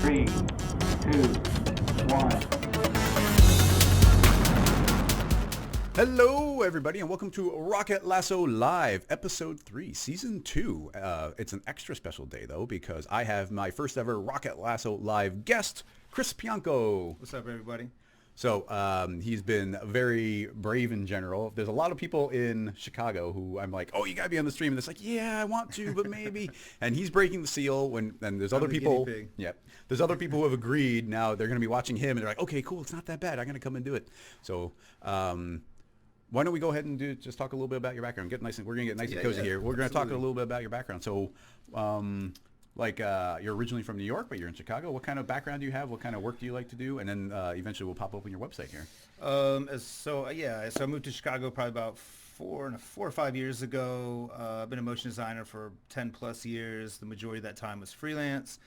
3, 2, 1. Hello, everybody, and welcome to Rocket Lasso Live, Episode 3, Season 2. It's an extra special day, though, because I have my first ever Rocket Lasso Live guest, Krzys Pianko. What's up, everybody? So he's been very brave in general. There's a lot of people in Chicago who I'm like, oh, you got to be on the stream. And it's like, yeah, I want to, but maybe. And he's breaking the seal. And there's other people. Yeah, there's other people who have agreed. Now they're going to be watching him. And they're like, okay, cool. It's not that bad. I'm going to come and do it. So why don't we go ahead and just talk a little bit about your background? We're going to get nice and cozy here. We're going to talk a little bit about your background. So you're originally from New York, but you're in Chicago. What kind of background do you have? What kind of work do you like to do? And then eventually we'll pop open your website here. So I moved to Chicago probably about 4 or 5 years ago. I've been a motion designer for 10 plus years. The majority of that time was freelance.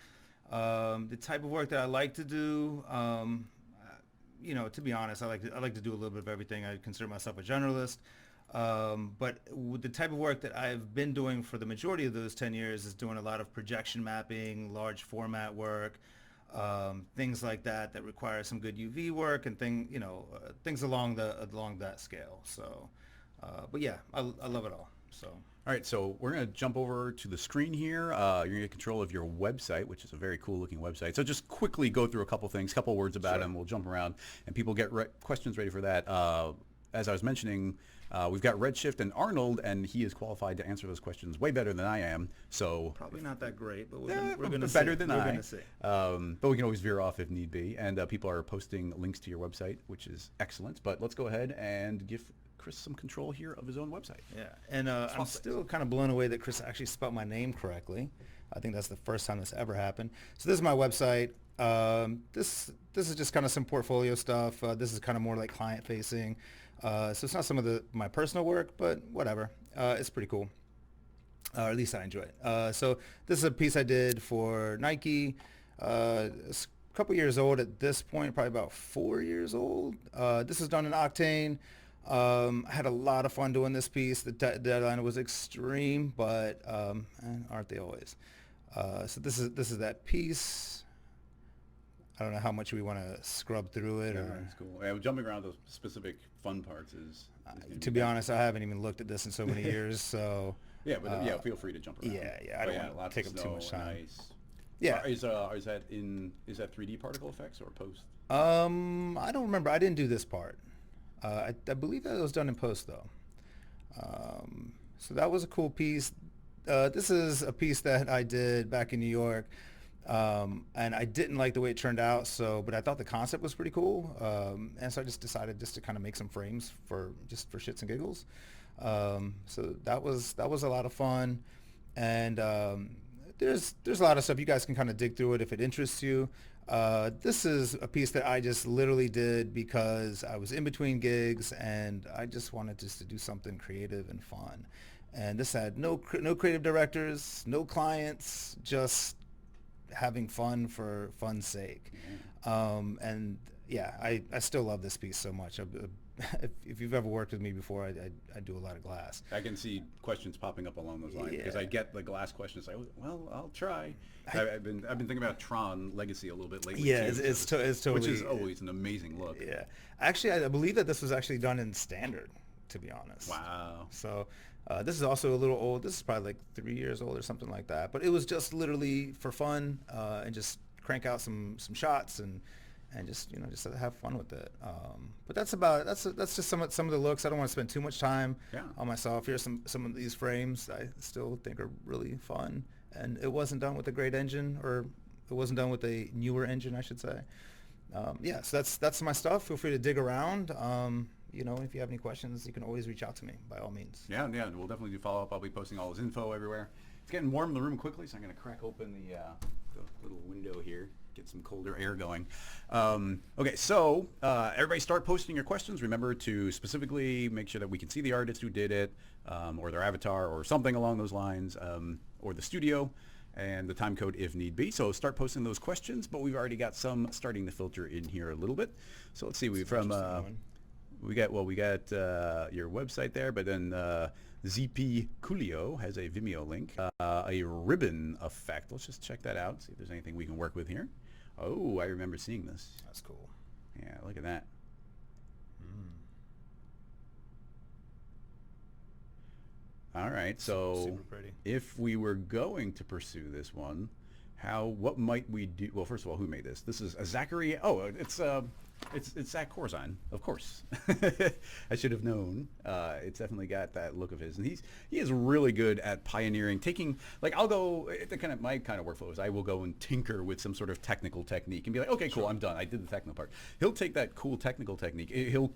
The type of work that I like to do, to be honest, I like to do a little bit of everything. I consider myself a generalist. But the type of work that I've been doing for the majority of those 10 years is doing a lot of projection mapping, large format work, things like that require some good UV work and things along that scale. So, but yeah, I love it all. So. All right, so we're going to jump over to the screen here. You're going to get control of your website, which is a very cool looking website. So just quickly go through a couple things, couple words about them. We'll jump around and people get questions ready for that. As I was mentioning, we've got Redshift and Arnold, and he is qualified to answer those questions way better than I am. So probably not that great, but we're going to better than I. But we can always veer off if need be. And people are posting links to your website, which is excellent. But let's go ahead and give Krzys some control here of his own website. Yeah, and I'm still kind of blown away that Krzys actually spelled my name correctly. I think that's the first time this ever happened. So this is my website. This is just kind of some portfolio stuff. This is kind of more like client facing. So it's not some of my personal work, but whatever. It's pretty cool. Or at least I enjoy it. So this is a piece I did for Nike. It's a couple years old at this point, probably about 4 years old. This is done in Octane. I had a lot of fun doing this piece. The deadline was extreme, but aren't they always? So this is that piece. I don't know how much we want to scrub through it. That's cool. Yeah, jumping around those specific fun parts is to be honest, I haven't even looked at this in so many years. So yeah, but feel free to jump around. Yeah. I don't want to take up too much time. Nice. Yeah. Is that 3D particle effects or post? I don't remember. I didn't do this part. I believe that it was done in post though. So that was a cool piece. This is a piece that I did back in New York. And I didn't like the way it turned out, but I thought the concept was pretty cool. And so I just decided to kind of make some frames for shits and giggles. So that was a lot of fun. And there's a lot of stuff. You guys can kind of dig through it if it interests you. This is a piece that I just literally did because I was in between gigs and I just wanted to do something creative and fun. And this had no creative directors, no clients, just having fun for fun's sake. And yeah, I still love this piece so much. If you've ever worked with me before, I do a lot of glass. I can see questions popping up along those lines because I get the glass questions. Well, I'll try. I've been thinking about Tron Legacy a little bit lately. Yeah, too, it's totally, which is always an amazing look. Yeah, actually, I believe that this was actually done in standard, to be honest. Wow. So this is also a little old. This is probably like 3 years old or something like that. But it was just literally for fun and just crank out some shots and just have fun with it. But that's just some of the looks. I don't want to spend too much time on myself. Here's some of these frames I still think are really fun. And it wasn't done with a great engine, or it wasn't done with a newer engine, I should say. So that's my stuff. Feel free to dig around. If you have any questions, you can always reach out to me by all means. Yeah, we'll definitely do follow up. I'll be posting all his info everywhere. It's getting warm in the room quickly, so I'm going to crack open the little window here, get some colder air going. Okay, so everybody start posting your questions. Remember to specifically make sure that we can see the artist who did it, or their avatar, or something along those lines, or the studio, and the time code if need be. So start posting those questions, but we've already got some starting to filter in here a little bit. So let's see, we got your website there, but then ZP Coolio has a Vimeo link, a ribbon effect. Let's just check that out, see if there's anything we can work with here. Oh, I remember seeing this. That's cool. Yeah, look at that. All right, so Super pretty. if we were going to pursue this one, what might we do? Well, first of all, who made this? This is a Zachary. Oh, it's Zach Corzine, of course. I should have known. It's definitely got that look of his, and he is really good at pioneering, taking, like, I'll go, my kind of workflow is I will go and tinker with some sort of technical technique and be like, okay, cool, I'm done. I did the technical part. He'll take that cool technical technique. He'll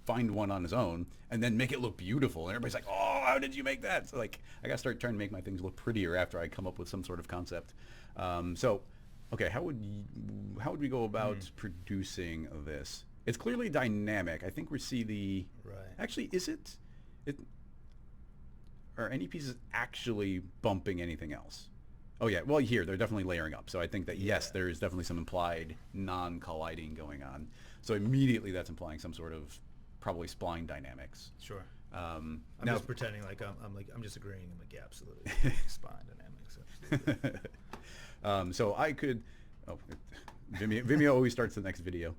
find one on his own and then make it look beautiful, and everybody's like, oh, how did you make that? So, like, I gotta start trying to make my things look prettier after I come up with some sort of concept. Okay, how would we go about producing this? It's clearly dynamic. I think we see the... Right. Actually, are any pieces actually bumping anything else? Oh yeah, well here, they're definitely layering up. So I think that yes, there is definitely some implied non-colliding going on. So immediately that's implying some sort of probably spline dynamics. Sure. I'm now, just pretending like I'm just agreeing. I'm like, yeah, absolutely. Spine dynamics. Absolutely. So I could, Vimeo always starts the next video.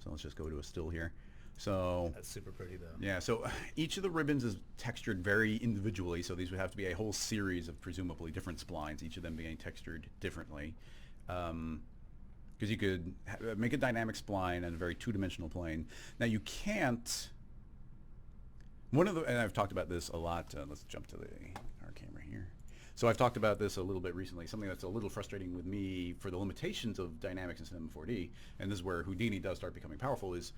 So let's just go to a still here. So that's super pretty though. Yeah, so each of the ribbons is textured very individually. So these would have to be a whole series of presumably different splines, each of them being textured differently. Because you could make a dynamic spline on a very two-dimensional plane. Now you can't, and I've talked about this a lot. Let's jump to our camera here. So I've talked about this a little bit recently, something that's a little frustrating with me for the limitations of dynamics in Cinema 4D, and this is where Houdini does start becoming powerful, is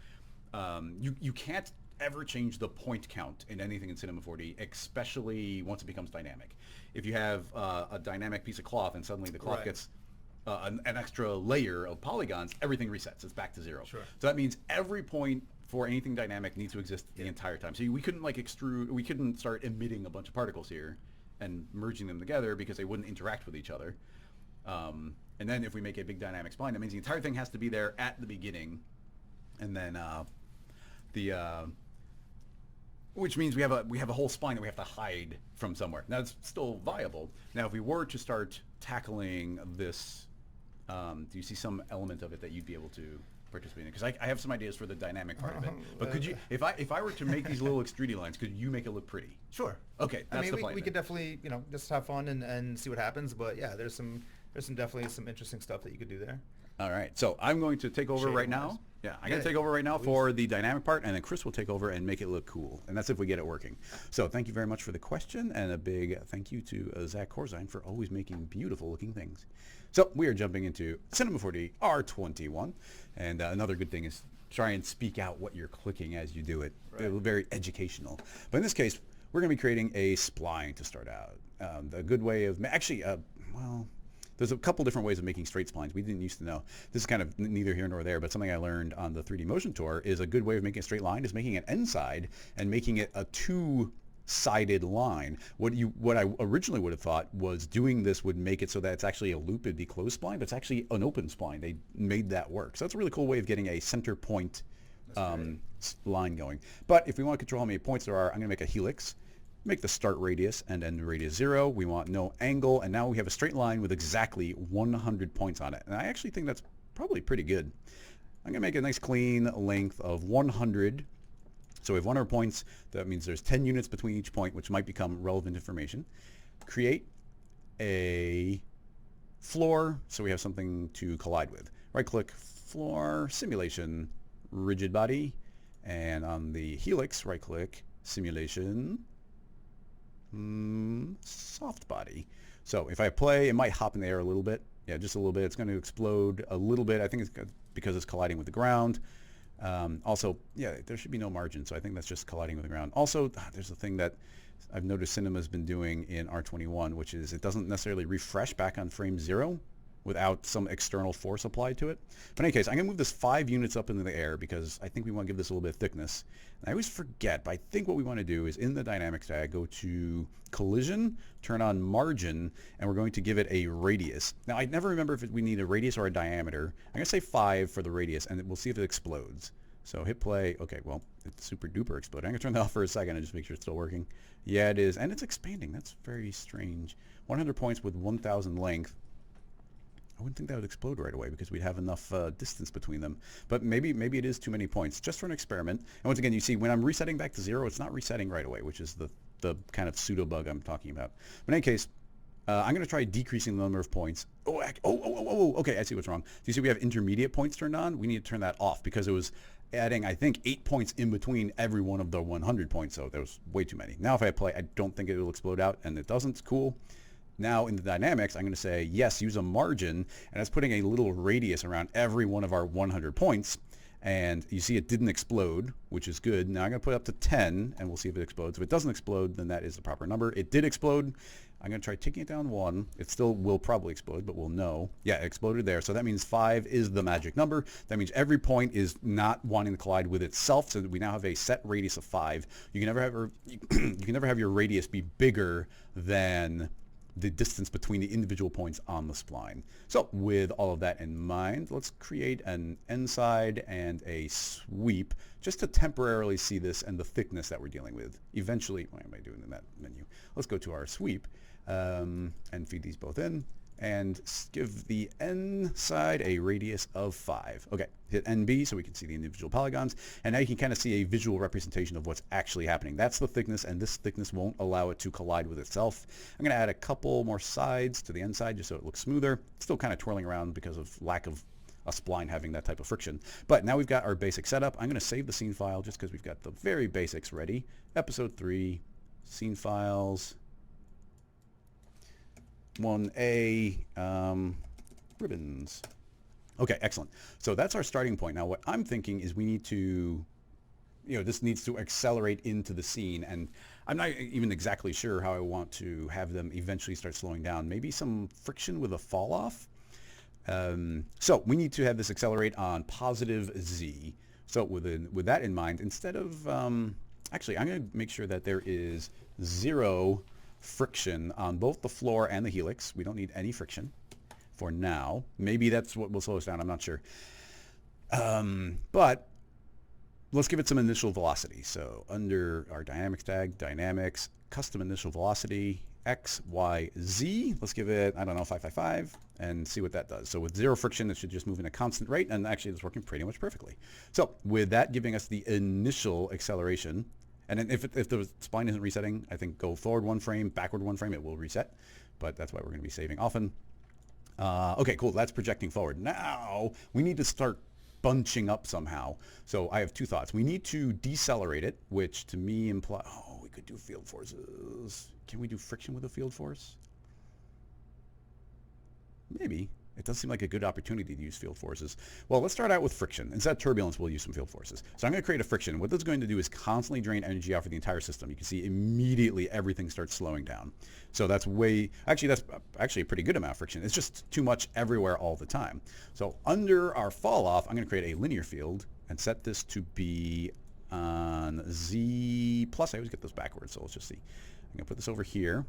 you can't ever change the point count in anything in Cinema 4D, especially once it becomes dynamic. If you have a dynamic piece of cloth and suddenly the cloth gets an extra layer of polygons, everything resets. It's back to zero. Sure. So that means every point for anything dynamic needs to exist the entire time. So we couldn't we couldn't start emitting a bunch of particles here and merging them together because they wouldn't interact with each other. And then if we make a big dynamic spline, that means the entire thing has to be there at the beginning, and then which means we have a whole spline that we have to hide from somewhere. Now it's still viable. Now if we were to start tackling this, do you see some element of it that you'd be able to participate in? Because I have some ideas for the dynamic part of it. But could you, if I were to make these little extrudy lines, could you make it look pretty? Sure. Okay, that's the plan. We could definitely, just have fun and see what happens. But yeah, there's definitely some interesting stuff that you could do there. All right, so I'm going to take over right now. Yeah, I'm going to take over right now for the dynamic part, and then Chris will take over and make it look cool. And that's if we get it working. So thank you very much for the question, and a big thank you to Zach Corzine for always making beautiful looking things. So we are jumping into Cinema 4D R21, and another good thing is try and speak out what you're clicking as you do it. Right. It's very educational. But in this case, we're going to be creating a spline to start out. A good way of, there's a couple different ways of making straight splines we didn't used to know. This is kind of neither here nor there, but something I learned on the 3D Motion Tour is a good way of making a straight line is making an end side and making it a two-sided line. What I originally would have thought was doing this would make it so that it's actually a loop, it'd be closed spline, but it's actually an open spline. They made that work. So that's a really cool way of getting a center point line going. But if we want to control how many points there are, I'm going to make a helix. Make the start radius and end radius 0. We want no angle, and now we have a straight line with exactly 100 points on it. And I actually think that's probably pretty good. I'm going to make a nice clean length of 100. So we have 100 points. That means there's 10 units between each point, which might become relevant information. Create a floor so we have something to collide with. Right-click, floor, simulation, rigid body, and on the helix, right-click, simulation, soft body. So if I play, it might hop in the air a little bit. Yeah, just a little bit. It's going to explode a little bit. I think it's because it's colliding with the ground. Also, yeah, there should be no margin, so I think that's just colliding with the ground. Also, there's a thing that I've noticed Cinema's been doing in R21, which is it doesn't necessarily refresh back on frame 0 without some external force applied to it. But in any case, I'm going to move this 5 units up into the air because I think we want to give this a little bit of thickness. And I always forget, but I think what we want to do is in the dynamics tag, go to collision, turn on margin, and we're going to give it a radius. Now, I never remember if we need a radius or a diameter. I'm going to say 5 for the radius, and we'll see if it explodes. So hit play. Okay, well, it's super duper exploding. I'm going to turn that off for a second and just make sure it's still working. Yeah, it is. And it's expanding. That's very strange. 100 points with 1,000 length. I wouldn't think that would explode right away because we'd have enough distance between them. But maybe it is too many points, just for an experiment. And once again, you see when I'm resetting back to 0, it's not resetting right away, which is the kind of pseudo bug I'm talking about. But in any case, I'm going to try decreasing the number of points. Okay, I see what's wrong. Do you see we have intermediate points turned on? We need to turn that off because it was adding, I think, 8 points in between every one of the 100 points, so there was way too many. Now if I play, I don't think it will explode out, and it doesn't. Cool. Now in the dynamics, I'm going to say, yes, use a margin, and that's putting a little radius around every one of our 100 points. And you see it didn't explode, which is good. Now I'm going to put it up to 10, and we'll see if it explodes. If it doesn't explode, then that is the proper number. It did explode. I'm going to try taking it down 1. It still will probably explode, but we'll know. Yeah, it exploded there. So that means 5 is the magic number. That means every point is not wanting to collide with itself. So we now have a set radius of 5. You can never have your radius be bigger than the distance between the individual points on the spline. So with all of that in mind, let's create an end side and a sweep just to temporarily see this and the thickness that we're dealing with. Eventually, what am I doing in that menu? Let's go to our sweep and feed these both in and give the end side a radius of 5. Okay, hit NB so we can see the individual polygons, and now you can kind of see a visual representation of what's actually happening. That's the thickness, and this thickness won't allow it to collide with itself. I'm going to add a couple more sides to the end side just so it looks smoother. It's still kind of twirling around because of lack of a spline having that type of friction. But now we've got our basic setup. I'm going to save the scene file just because we've got the very basics ready. Episode 3, scene files, 1A, ribbons. Okay, excellent. So that's our starting point. Now what I'm thinking is we need to, this needs to accelerate into the scene, and I'm not even exactly sure how I want to have them eventually start slowing down. Maybe some friction with a fall off. So we need to have this accelerate on positive Z. So with that in mind, instead of, actually I'm going to make sure that there is 0 friction on both the floor and the helix. We don't need any friction for now. Maybe that's what will slow us down. I'm not sure. But let's give it some initial velocity. So under our dynamics tag, dynamics, custom initial velocity, X, Y, Z. Let's give it, I don't know, 555 and see what that does. So with 0 friction, it should just move in a constant rate, and actually it's working pretty much perfectly. So with that giving us the initial acceleration, and then if the spline isn't resetting, I think go forward 1 frame, backward 1 frame, it will reset. But that's why we're going to be saving often. Okay, cool. That's projecting forward. Now we need to start bunching up somehow. So I have 2 thoughts. We need to decelerate it, which to me implies, we could do field forces. Can we do friction with a field force? Maybe. It does seem like a good opportunity to use field forces. Well, let's start out with friction. Instead of turbulence, we'll use some field forces. So I'm going to create a friction. What this is going to do is constantly drain energy out of the entire system. You can see immediately everything starts slowing down. So that's that's actually a pretty good amount of friction. It's just too much everywhere all the time. So under our fall off, I'm going to create a linear field and set this to be on Z plus. I always get those backwards, so let's just see. I'm going to put this over here,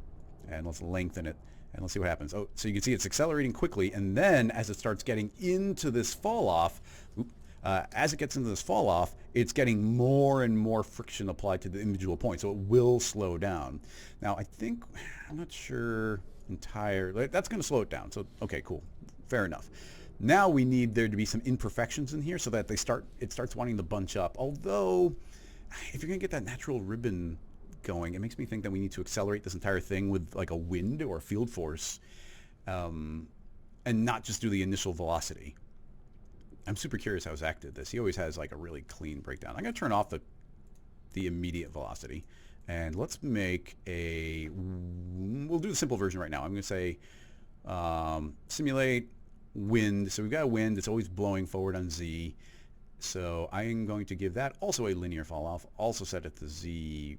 and let's lengthen it. And let's see what happens. Oh, so you can see it's accelerating quickly, and then as it starts getting into this fall off, it's getting more and more friction applied to the individual point, so it will slow down. Now, I'm not sure entirely. That's going to slow it down. So, okay, cool, fair enough. Now we need there to be some imperfections in here so that it starts wanting to bunch up. Although, if you're going to get that natural ribbon going, it makes me think that we need to accelerate this entire thing with like a wind or a field force, and not just do the initial velocity. I'm super curious how Zach did this. He always has like a really clean breakdown. I'm going to turn off the immediate velocity, and let's make we'll do the simple version right now. I'm going to say simulate wind. So we've got a wind. It's always blowing forward on Z. So I'm going to give that also a linear fall off. Also set it to Z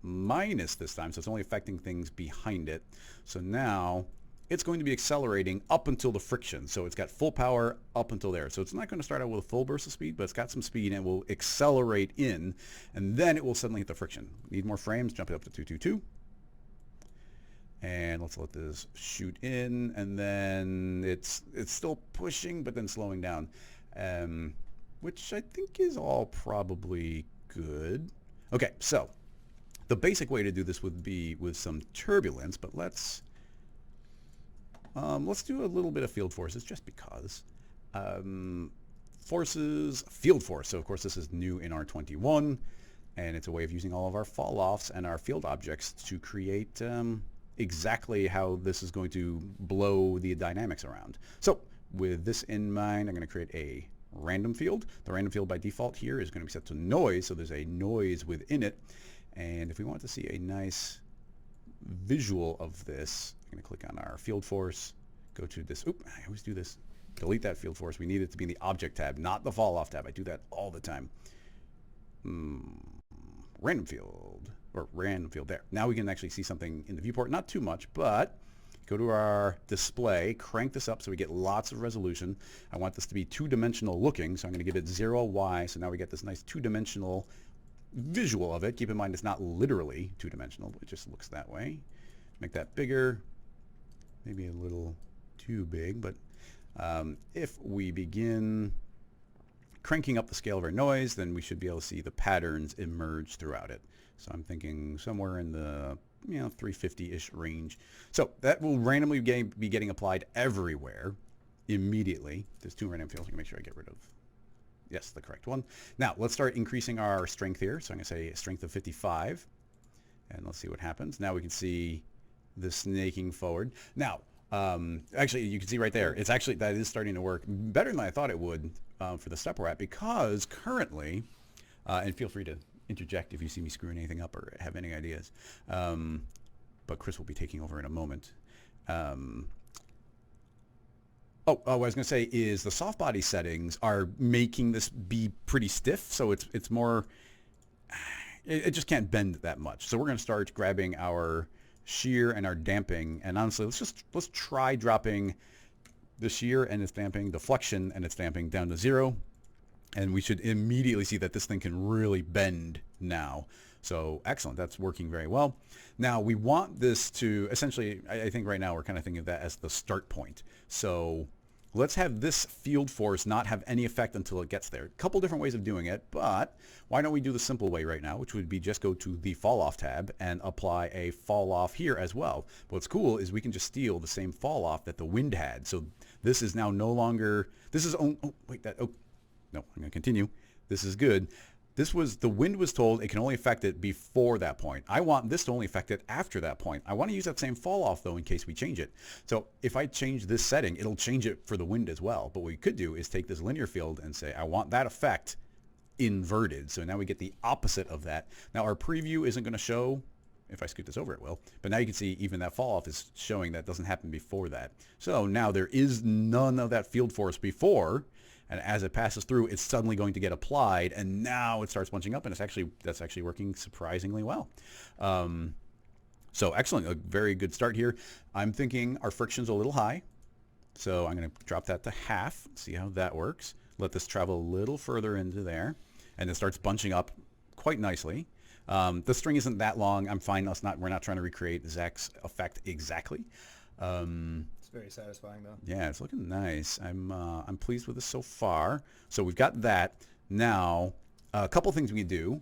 minus this time, so it's only affecting things behind it. So now it's going to be accelerating up until the friction. So it's got full power up until there. So it's not going to start out with a full burst of speed, but it's got some speed and it will accelerate in, and then it will suddenly hit the friction. Need more frames, jump it up to 222. And let's let this shoot in, and then it's still pushing, but then slowing down, which I think is all probably good. Okay, so the basic way to do this would be with some turbulence, but let's let's do a little bit of field forces just because. Forces, field force. So of course this is new in R21, and it's a way of using all of our fall-offs and our field objects to create exactly how this is going to blow the dynamics around. So with this in mind, I'm going to create a random field. The random field by default here is going to be set to noise, so there's a noise within it. And if we want to see a nice visual of this, I'm going to click on our field force, go to this, oop, I always do this, delete that field force. We need it to be in the object tab, not the fall off tab. I do that all the time. Random field, or random field there. Now we can actually see something in the viewport, not too much, but go to our display, crank this up so we get lots of resolution. I want this to be two-dimensional looking, so I'm going to give it 0Y, so now we get this nice two-dimensional visual of it. Keep in mind it's not literally two-dimensional, it just looks that way. Make that bigger, maybe a little too big, but if we begin cranking up the scale of our noise, then we should be able to see the patterns emerge throughout it. So I'm thinking somewhere in the 350-ish range. So that will randomly be getting applied everywhere immediately. There's two random fields. I'm going to make sure I get rid of, yes, the correct one. Now let's start increasing our strength here. So I'm going to say a strength of 55, and let's see what happens. Now we can see the snaking forward. Now, actually, you can see right there, it's actually, that is starting to work better than I thought it would for the step we're at, because currently, and feel free to interject if you see me screwing anything up or have any ideas, but Chris will be taking over in a moment. What I was going to say is the soft body settings are making this be pretty stiff, so it's more, it just can't bend that much. So we're going to start grabbing our shear and our damping, and honestly, let's try dropping the shear and its damping, the flexion and its damping down to 0, and we should immediately see that this thing can really bend now. So excellent, that's working very well. Now we want this to essentially, I think right now we're kind of thinking of that as the start point. So let's have this field force not have any effect until it gets there. A couple different ways of doing it, but why don't we do the simple way right now, which would be just go to the fall off tab and apply a fall off here as well. What's cool is we can just steal the same fall off that the wind had. So this is now no longer, this is, no, I'm going to continue. This is good. This was, the wind was told it can only affect it before that point. I want this to only affect it after that point. I want to use that same fall off though in case we change it. So if I change this setting, it'll change it for the wind as well. But what we could do is take this linear field and say, I want that effect inverted. So now we get the opposite of that. Now our preview isn't going to show, if I scoot this over it will, but now you can see even that fall off is showing that doesn't happen before that. So now there is none of that field force before, and as it passes through, it's suddenly going to get applied, and now it starts bunching up, and that's actually working surprisingly well. So excellent, a very good start here. I'm thinking our friction's a little high, so I'm going to drop that to half, see how that works. Let this travel a little further into there, and it starts bunching up quite nicely. The string isn't that long. I'm fine. We're not trying to recreate Zach's effect exactly. It's very satisfying though. Yeah, it's looking nice. I'm pleased with this so far. So we've got that. Now, a couple things we can do.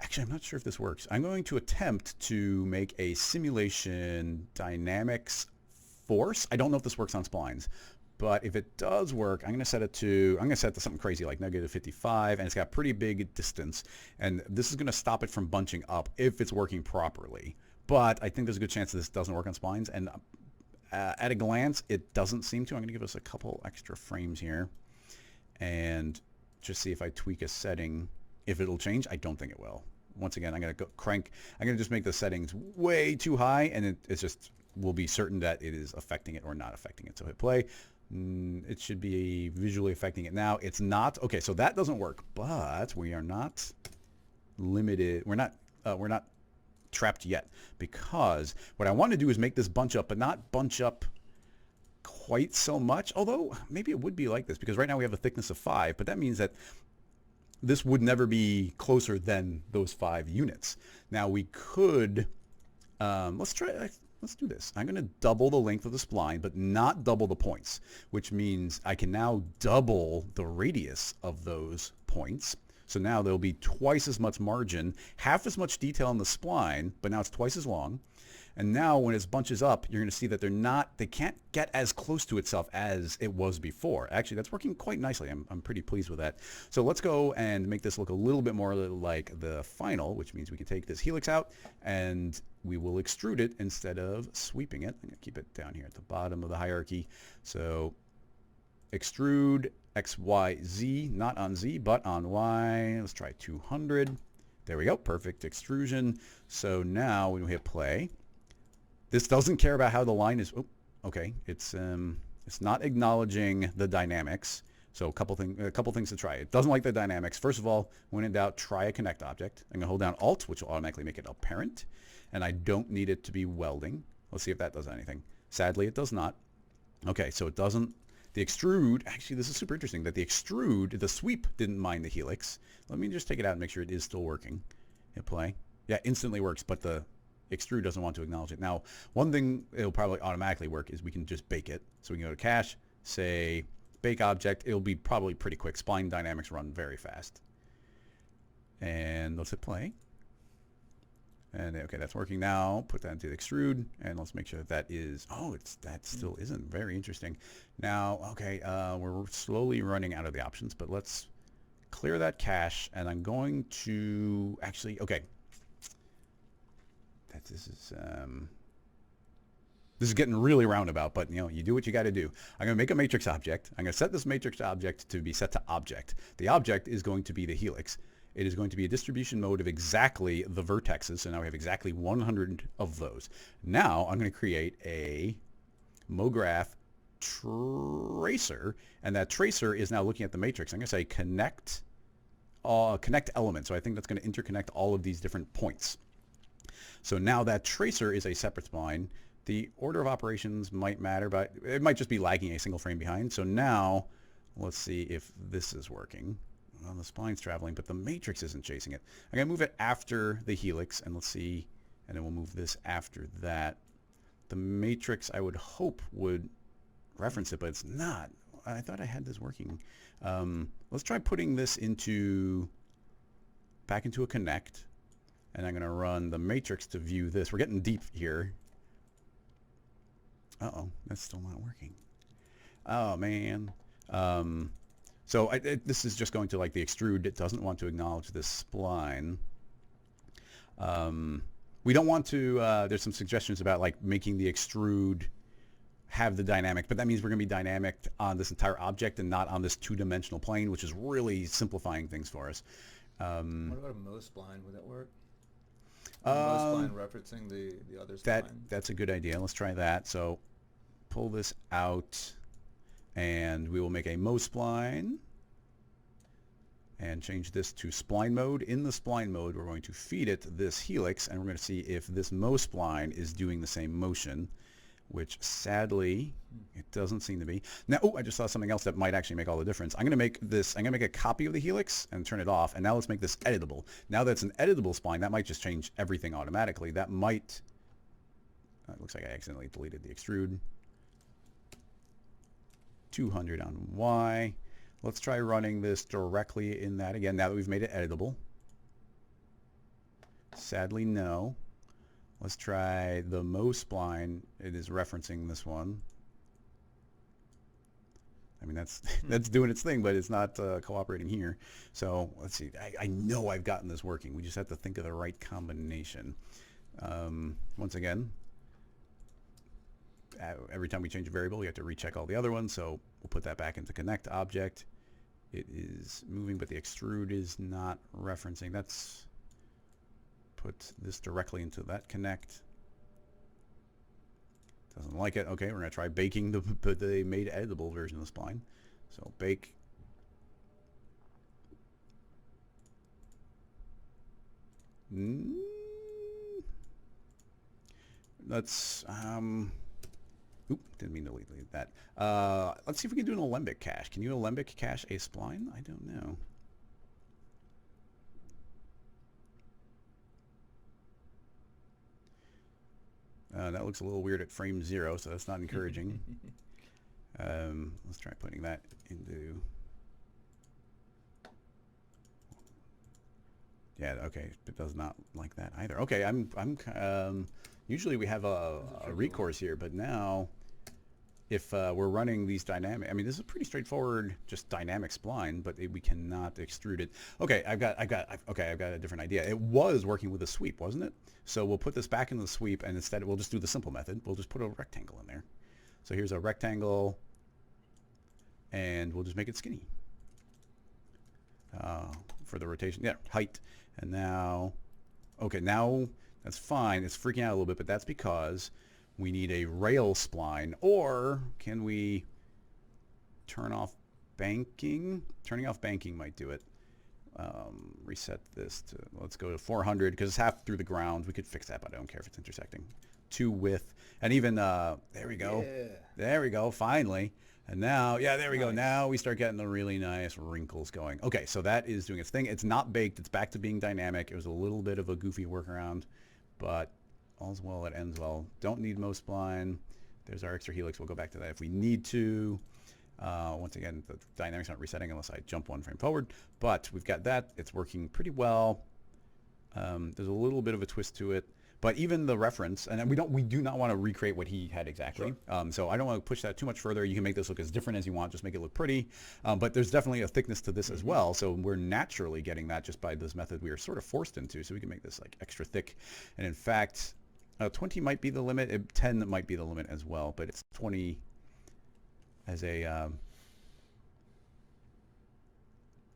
Actually, I'm not sure if this works. I'm going to attempt to make a simulation dynamics force. I don't know if this works on splines, but if it does work, I'm going to set it to something crazy like -55, and it's got pretty big distance, and this is going to stop it from bunching up if it's working properly. But I think there's a good chance that this doesn't work on splines, and at a glance, it doesn't seem to. I'm going to give us a couple extra frames here and just see if I tweak a setting, if it'll change. I don't think it will. Once again, I'm going to go crank. I'm going to just make the settings way too high, and it's just will be certain that it is affecting it or not affecting it. So hit play. It should be visually affecting it now. It's not. Okay, so that doesn't work, but we are not limited. We're not trapped yet, because what I want to do is make this bunch up, but not bunch up quite so much, although maybe it would be like this, because right now we have a thickness of 5, but that means that this would never be closer than those 5 units. Now we could, let's do this. I'm going to double the length of the spline, but not double the points, which means I can now double the radius of those points. So now there'll be twice as much margin, half as much detail in the spline, but now it's twice as long. And now when it bunches up, you're going to see that they can't get as close to itself as it was before. Actually, that's working quite nicely. I'm pretty pleased with that. So let's go and make this look a little bit more like the final, which means we can take this helix out and we will extrude it instead of sweeping it. I'm going to keep it down here at the bottom of the hierarchy. So extrude X, Y, Z, not on Z, but on Y. Let's try 200. There we go. Perfect extrusion. So now when we hit play, this doesn't care about how the line is. Oh, okay. It's not acknowledging the dynamics. So a couple things to try. It doesn't like the dynamics. First of all, when in doubt, try a connect object. I'm going to hold down Alt, which will automatically make it apparent. And I don't need it to be welding. Let's see if that does anything. Sadly, it does not. Okay, so it doesn't. The extrude, actually, this is super interesting, that the extrude, the sweep didn't mind the helix. Let me just take it out and make sure it is still working. Hit play. Yeah, instantly works, but the extrude doesn't want to acknowledge it. Now, one thing it'll probably automatically work is we can just bake it. So we can go to cache, say bake object. It'll be probably pretty quick. Spline dynamics run very fast. And let's hit play. And okay, that's working now. Put that into the extrude, and let's make sure that is. Oh, that still isn't. Very interesting. Now, okay, we're slowly running out of the options, but let's clear that cache, and I'm going to actually. Okay, this is getting really roundabout, but you do what you got to do. I'm going to make a matrix object. I'm going to set this matrix object to be set to object. The object is going to be the helix. It is going to be a distribution mode of exactly the vertexes. So now we have exactly 100 of those. Now I'm going to create a MoGraph tracer, and that tracer is now looking at the matrix. I'm going to say connect element. So I think that's going to interconnect all of these different points. So now that tracer is a separate spline. The order of operations might matter, but it might just be lagging a single frame behind. So now let's see if this is working. Well, the spline's traveling, but the matrix isn't chasing it. I'm going to move it after the helix, and let's see, and then we'll move this after that. The matrix, I would hope, would reference it, but it's not. I thought I had this working. Let's try putting this back into a connect, and I'm going to run the matrix to view this. We're getting deep here. Uh-oh, that's still not working. Oh, man. So this is just going to like the extrude. It doesn't want to acknowledge this spline. We don't want to, there's some suggestions about like making the extrude have the dynamic, but that means we're going to be dynamic on this entire object and not on this two-dimensional plane, which is really simplifying things for us. What about a Mo spline? Would that work? Mo spline referencing the other spline? That's a good idea. Let's try that. So pull this out. And we will make a Mo spline and change this to spline mode. In the spline mode, we're going to feed it this helix, and we're going to see if this Mo spline is doing the same motion, which sadly it doesn't seem to be. Now, oh, I just saw something else that might actually make all the difference. I'm going to make a copy of the helix and turn it off, and now let's make this editable. Now that's an editable spline, that might just change everything automatically. That might, it looks like I accidentally deleted the extrude. 200 on Y. Let's try running this directly in that again, now that we've made it editable. Sadly, no. Let's try the Mo spline. It is referencing this one. I mean, that's doing its thing, but it's not cooperating here. So let's see. I know I've gotten this working. We just have to think of the right combination. Once again, every time we change a variable, we have to recheck all the other ones. So we'll put that back into connect object. It is moving, but the extrude is not referencing. That's put this directly into that connect. Doesn't like it. Okay, we're going to try baking the made editable version of the spline. So bake. Let's oop, didn't mean to delete that. Let's see if we can do an alembic cache. Can you alembic cache a spline? I don't know. That looks a little weird at frame 0, so that's not encouraging. Let's try putting that into Yeah, okay, it does not like that either. Okay, usually we have a recourse here, but now if we're running these dynamic, I mean, this is a pretty straightforward, just dynamic spline, but we cannot extrude it. Okay, I've got a different idea. It was working with a sweep, wasn't it? So we'll put this back in the sweep, and instead we'll just do the simple method. We'll just put a rectangle in there. So here's a rectangle, and we'll just make it skinny for the rotation. Yeah, height. And now, okay, now that's fine. It's freaking out a little bit, but that's because we need a rail spline. Or can we turn off banking? Turning off banking might do it. Reset this to, let's go to 400 because it's half through the ground. We could fix that, but I don't care if it's intersecting. 2 width. And even, there we go. Yeah. There we go, finally. And now, yeah, there we go. Now we start getting the really nice wrinkles going. Okay, so that is doing its thing. It's not baked. It's back to being dynamic. It was a little bit of a goofy workaround, but all's well that ends well. Don't need most spline. There's our extra helix. We'll go back to that if we need to. Once again, the dynamic's not resetting unless I jump 1 frame forward, but we've got that. It's working pretty well. There's a little bit of a twist to it. But even the reference, and we do not want to recreate what he had exactly. Sure. So I don't want to push that too much further. You can make this look as different as you want. Just make it look pretty. But there's definitely a thickness to this as well. So we're naturally getting that just by this method we are sort of forced into. So we can make this like extra thick. And in fact, 20 might be the limit. 10 might be the limit as well. But it's 20 as a...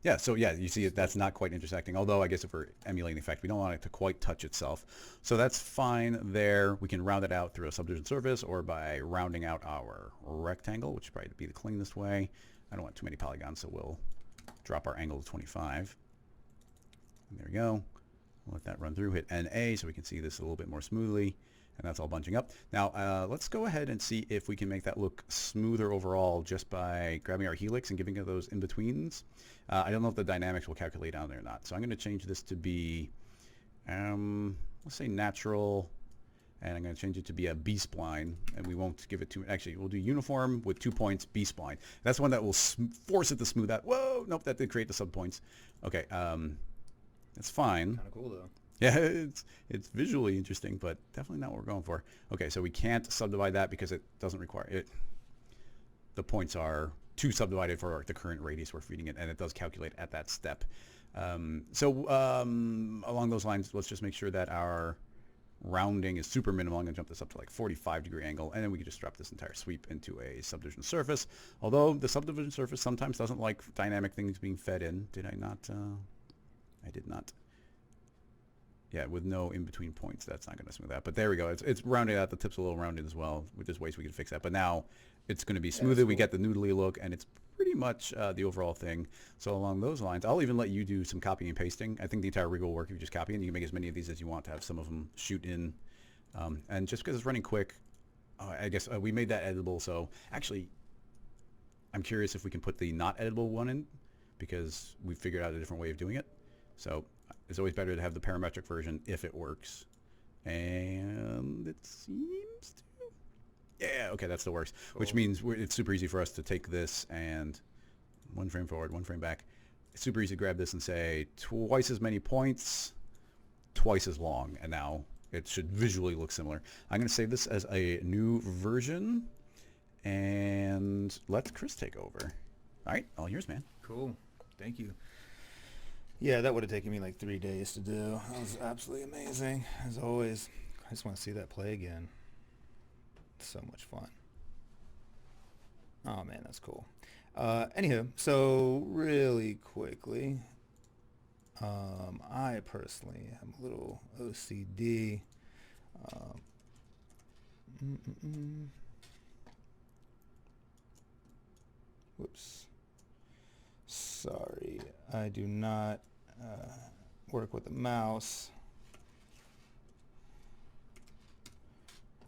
Yeah, so yeah, you see that's not quite intersecting, although I guess if we're emulating the effect, we don't want it to quite touch itself. So that's fine there. We can round it out through a subdivision surface or by rounding out our rectangle, which would probably be the cleanest way. I don't want too many polygons, so we'll drop our angle to 25. And there we go. We'll let that run through, hit NA so we can see this a little bit more smoothly. And that's all bunching up. Now, let's go ahead and see if we can make that look smoother overall just by grabbing our helix and giving it those in-betweens. I don't know if the dynamics will calculate on there or not. So I'm going to change this to be, let's say natural, and I'm going to change it to be a B-spline, and we won't give it too, actually, we'll do uniform with 2 points, B-spline. That's one that will force it to smooth out. Whoa, nope, that did create the subpoints. Okay, that's fine. Kind of cool, though. Yeah, it's visually interesting, but definitely not what we're going for. Okay, so we can't subdivide that because it doesn't require it. The points are too subdivided for the current radius we're feeding it, and it does calculate at that step. Along those lines, let's just make sure that our rounding is super minimal. I'm going to jump this up to like 45-degree angle, and then we can just drop this entire sweep into a subdivision surface. Although the subdivision surface sometimes doesn't like dynamic things being fed in. Did I not? I did not. Yeah, with no in-between points, that's not going to smooth out. But there we go. It's rounded out. The tip's a little rounded as well. There's ways we can fix that. But now it's going to be smoother. Cool. We get the Noodle-ly look, and it's pretty much the overall thing. So along those lines, I'll even let you do some copying and pasting. I think the entire rig will work if you just copy, and you can make as many of these as you want to have some of them shoot in. And just because it's running quick, I guess we made that editable. So actually, I'm curious if we can put the not editable one in because we figured out a different way of doing it. So it's always better to have the parametric version if it works. And it seems to. Yeah, okay, that still works. Cool. Which means it's super easy for us to take this and 1 frame forward, 1 frame back. It's super easy to grab this and say twice as many points, twice as long. And now it should visually look similar. I'm going to save this as a new version. And let Chris take over. All right, all yours, man. Cool. Thank you. Yeah, that would have taken me like 3 days to do. That was absolutely amazing, as always. I just want to see that play again. It's so much fun. Oh, man, that's cool. Anywho, so really quickly, I personally am a little OCD. Whoops. Sorry, I do not work with a mouse.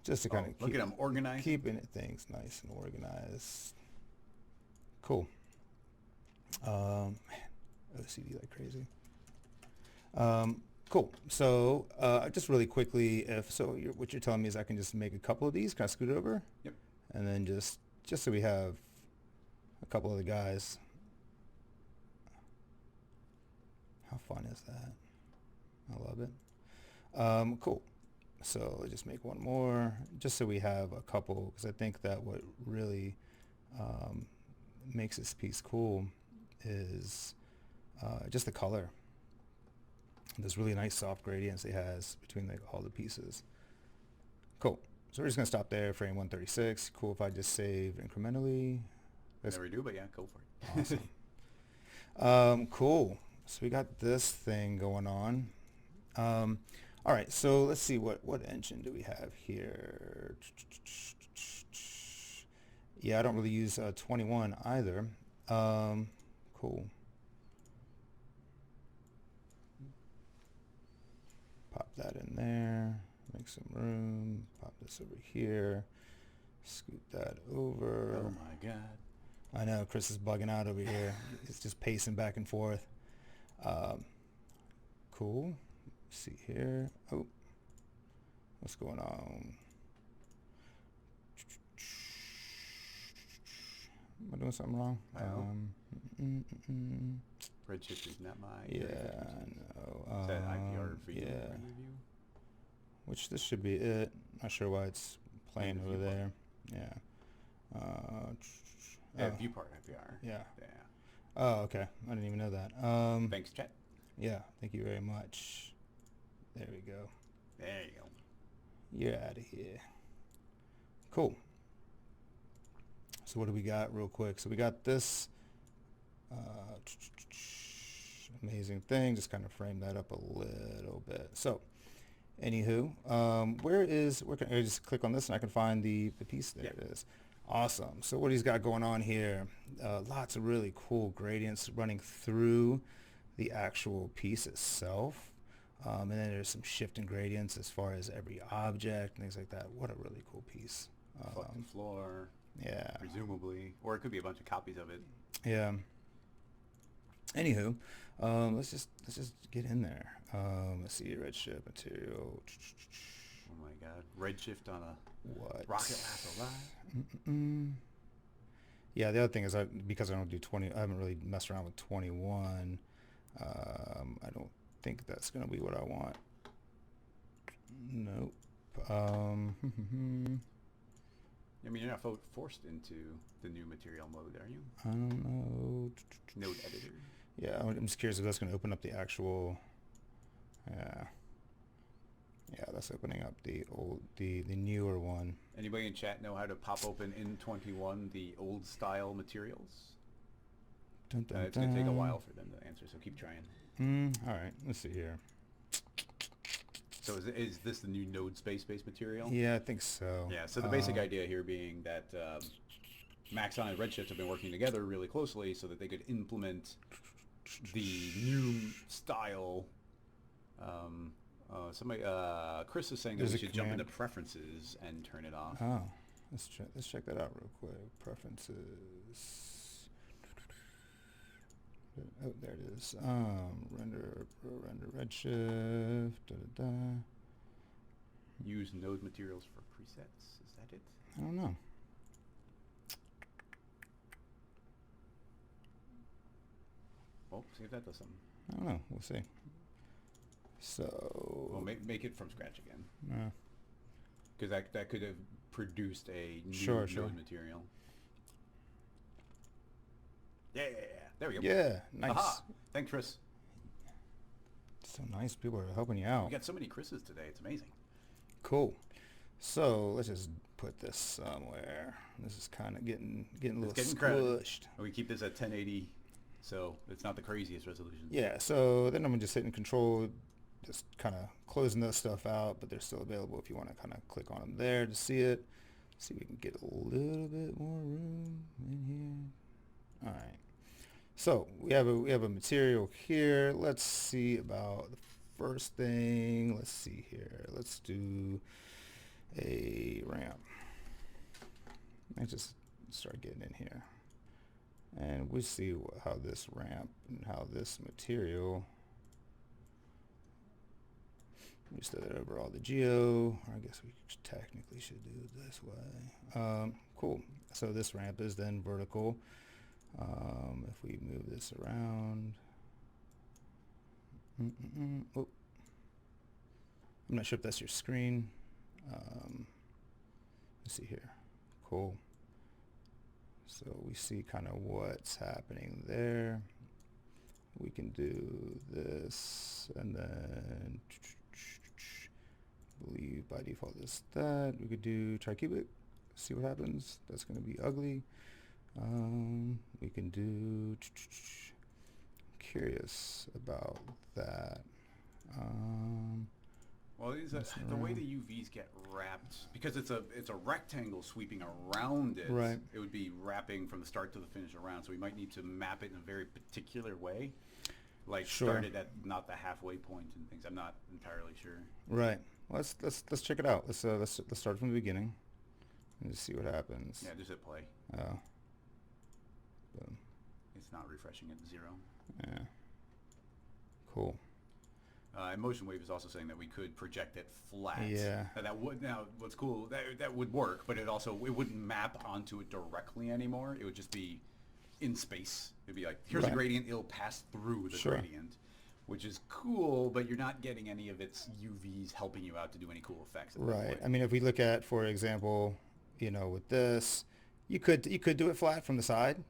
Just to kind of look at them organized. Keeping things nice and organized. Cool. Man, OCD like crazy. Cool. So just really quickly, what you're telling me is I can just make a couple of these. Can I scoot over? Yep. And then just so we have a couple of the guys. How fun is that? I love it. Cool. So let's just make one more, just so we have a couple, because I think that what really makes this piece cool is just the color. There's really nice soft gradients it has between all the pieces. Cool. So we're just going to stop there, frame 136. Cool if I just save incrementally. Never do, but yeah, go for it. Awesome. Cool. So we got this thing going on. All right, so let's see, what engine do we have here? Yeah, I don't really use 21 either. Cool. Pop that in there, make some room, pop this over here, scoot that over. Oh my God. I know, Chris is bugging out over here. He's just pacing back and forth. Cool. See here. Oh, what's going on? Am I doing something wrong? Redshift is not my. Yeah, I know. Is that IPR for you? Yeah. Review? Which this should be it. Not sure why it's playing over there. Yeah. Yeah, viewport IPR. Yeah. Yeah. Oh, okay. I didn't even know that. Thanks, chat. Yeah. Thank you very much. There we go. There you go. You're out of here. Cool. So what do we got real quick? So we got this amazing thing. Just kind of frame that up a little bit. So, anywho, where can I just click on this and I can find the piece? There it is. Awesome. So what he's got going on here, lots of really cool gradients running through the actual piece itself. And then there's some shifting gradients as far as every object and things like that. What a really cool piece. Reflective floor. Yeah. Presumably, or it could be a bunch of copies of it. Yeah. Anywho, let's just get in there. Let's see, Redshift material. Oh my God, Redshift on a What? Rocket Lasso Live. Yeah, the other thing is because I don't do 20, I haven't really messed around with 21. I don't think that's gonna be what I want. Nope. I mean, you're not forced into the new material mode, are you? I don't know. Node editor. Yeah, I'm just curious if that's going to open up the actual. Yeah, that's opening up the newer one. Anybody in chat know how to pop open in 21 the old style materials? Dun, dun, It's going to take a dun. while for them to answer, so keep trying. All right, let's see here. So is this the new node space-based material? Yeah, I think so. Yeah, so the basic idea here being that Maxon and Redshift have been working together really closely so that they could implement the new style. Chris is saying that There's we a should jump into command. preferences and turn it off. Oh, let's check that out real quick. Preferences. Oh, there it is. Render Redshift. Use node materials for presets. Is that it? I don't know. Well, see if that does something. I don't know. We'll see. So. Well, make it from scratch again. Uh, Because that could have produced a new Sure. node material. Yeah. There we go. yeah, nice. Aha! Thanks, Chris. So nice. People are helping you out. We got so many Chris's today. It's amazing. Cool. So let's just put this somewhere. This is kind of getting a little It's getting crowded. squished. And we keep this at 1080, so it's not the craziest resolution. Yeah. So then I'm just hitting Control, just kind of closing this stuff out, but they're still available if you want to kind of click on them there to see it. See if we can get a little bit more room in here. All right. So we have a material here. Let's see about the first thing. Let's see here. Let's do a ramp. Let's just start getting in here, and we see how this ramp and how this material. We just did it over all the geo. I guess we technically should do it this way. Cool. So this ramp is then vertical. If we move this around, oh, I'm not sure if that's your screen. Let's see here. Cool. So we see kind of what's happening there. We can do this, and then I believe by default is that. We could do tricubic, see what happens. That's going to be ugly. We can do, curious about that. Well, the way the UVs get wrapped, because it's a rectangle sweeping around it. Right. It would be wrapping from the start to the finish around. So we might need to map it in a very particular way, like start it at not the halfway point and things. I'm not entirely sure. Right. Well, let's check it out. Let's start from the beginning and just see what happens. Yeah, just hit play. Oh. Boom. It's not refreshing at 0. Yeah. Cool. And Motion Wave is also saying that we could project it flat. Yeah. Now what's cool, that would work, but it wouldn't map onto it directly anymore. It would just be in space. It'd be like, here's a gradient, it'll pass through the gradient, which is cool, but you're not getting any of its UVs helping you out to do any cool effects. Right. I mean, if we look at, for example, with this, you could do it flat from the side,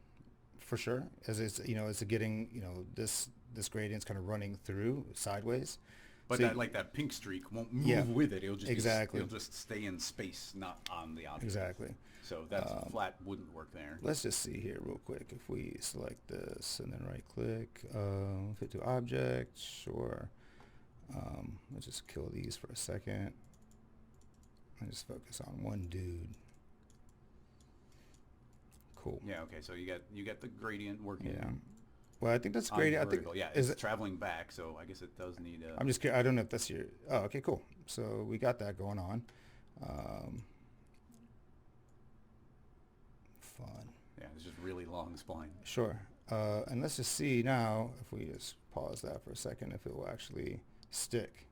for sure, as it's it's getting this gradient's kind of running through sideways. But so that pink streak won't move with it. It'll just exactly. It'll just stay in space, not on the object. Exactly. So that's flat wouldn't work there. Let's just see here real quick. If we select this and then right click, fit to object, sure. Let's just kill these for a second. And just focus on one dude. Cool. Yeah. Okay. So you get the gradient working. Yeah. Well, I think that's great. I think it's traveling back, so I guess it does need a... I'm just curious. I don't know if that's your... Oh, okay, cool. So we got that going on. Fun. Yeah, it's just really long spline. Sure. And let's just see now, if we just pause that for a second, if it will actually stick.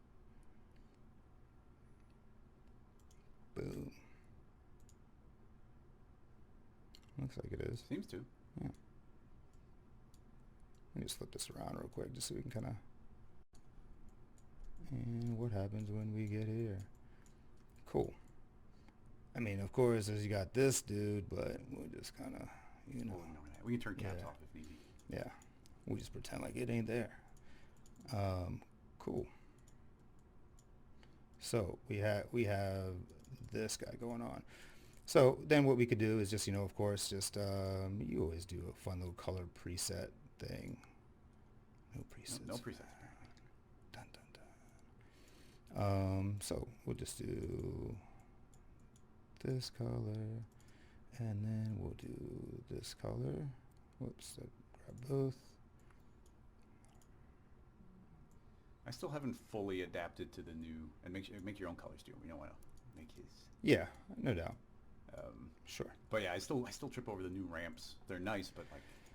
Boom. Looks like it is. Seems to. Yeah. Let me just flip this around real quick just so we can kind of... And what happens when we get here? Cool. I mean, of course, as you got this dude, but we'll just kind of, we can turn caps off if need be. Yeah. We'll just pretend like it ain't there. Cool. So we have this guy going on. So then what we could do is just, of course, just, you always do a fun little color preset thing. No presets. No presets. Dun, dun, dun. So we'll just do this color, and then we'll do this color. Whoops, grab both. I still haven't fully adapted to the new, and make your own colors too. We don't want to make his. Yeah, no doubt. Sure. But yeah, I still trip over the new ramps. They're nice, but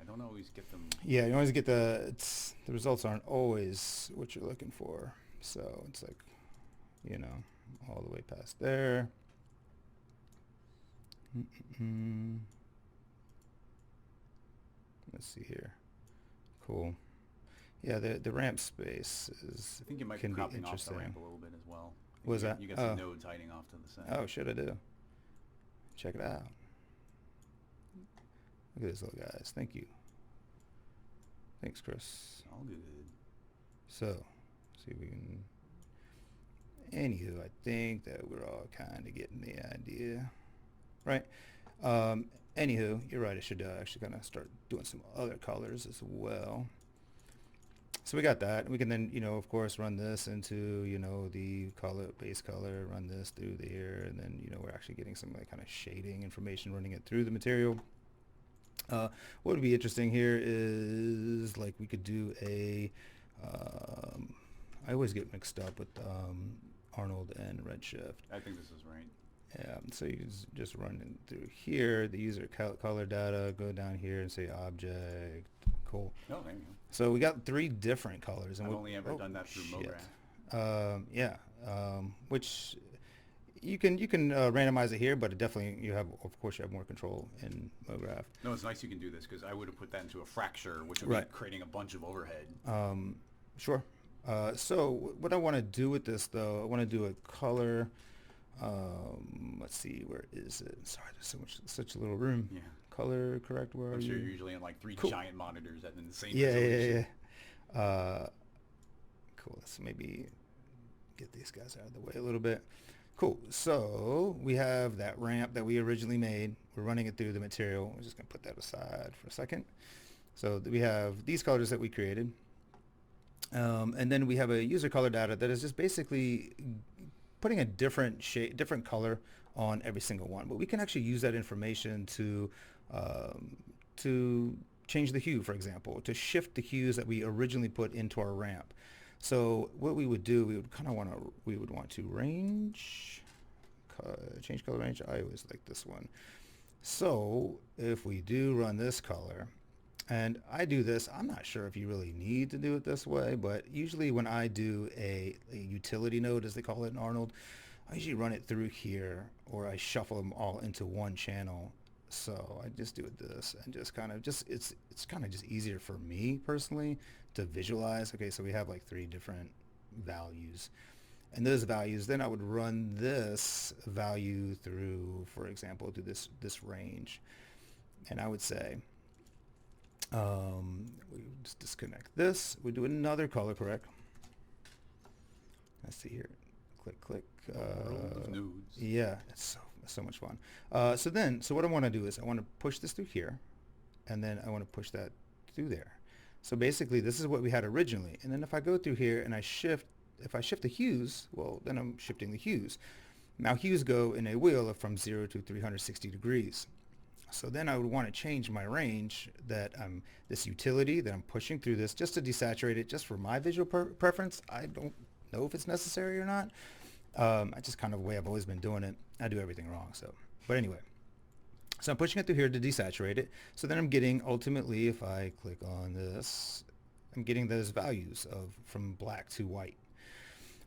I don't always get them. Yeah, you always get the results aren't always what you're looking for. So it's like, all the way past there. Let's see here. Cool. Yeah, the ramp space is. I think you might be cropping off the ramp a little bit as well. What was that? You got some nodes hiding off to the side. Oh, shit, I do. Check it out. Look at this little guys. Thank you. Thanks, Chris. All good. So, see if we can... Anywho, I think that we're all kind of getting the idea. Right? Anywho, you're right. I should actually kind of start doing some other colors as well. So we got that. We can then, of course, run this into, the color, base color, run this through there, and then, we're actually getting some kind of shading information, running it through the material. What would be interesting here is, we could do a, I always get mixed up with Arnold and Redshift. I think this is right. Yeah, so you just run in through here, the user color data, go down here and say object. Cool. Oh, there you go. So we got 3 different colors. And I've only ever done that through shit. MoGraph. Yeah, which you can randomize it here, but it definitely you have more control in MoGraph. No, it's nice you can do this because I would have put that into a fracture, which would be creating a bunch of overhead. Sure. So what I want to do with this though, I want to do a color. Let's see, where is it? Sorry, there's such a little room. Yeah. Color correct, where are I'm you? sure you're usually in like three Cool. giant monitors at the same Yeah, resolution. Cool. Let's maybe get these guys out of the way a little bit. Cool. So we have that ramp that we originally made. We're running it through the material. We're just going to put that aside for a second. So we have these colors that we created. And then we have a user color data that is just basically putting a different shade, different color on every single one. But we can actually use that information to change the hue, for example, to shift the hues that we originally put into our ramp. So what we would do, we would want to change color range. I always like this one. So if we do run this color, and I do this, I'm not sure if you really need to do it this way, but usually when I do a utility node, as they call it in Arnold, I usually run it through here, or I shuffle them all into one channel. So I just do it this, and just kind of it's kind of just easier for me personally to visualize. Okay, so we have like 3 different values, and those values, then I would run this value through, for example, to this range, and I would say, we just disconnect this. We do another color correct. Let's see here. Click. Roll of nodes. Yeah, it's so much fun. So what I want to do is I want to push this through here, and then I want to push that through there. So basically, this is what we had originally. And then if I go through here and if I shift the hues, well, then I'm shifting the hues. Now hues go in a wheel from 0 to 360 degrees. So then I would want to change my range that this utility that I'm pushing through this just to desaturate it, just for my visual preference. I don't know if it's necessary or not. I just kind of the way I've always been doing it. I do everything wrong. But anyway, so I'm pushing it through here to desaturate it. So then I'm getting, ultimately, if I click on this, I'm getting those values from black to white.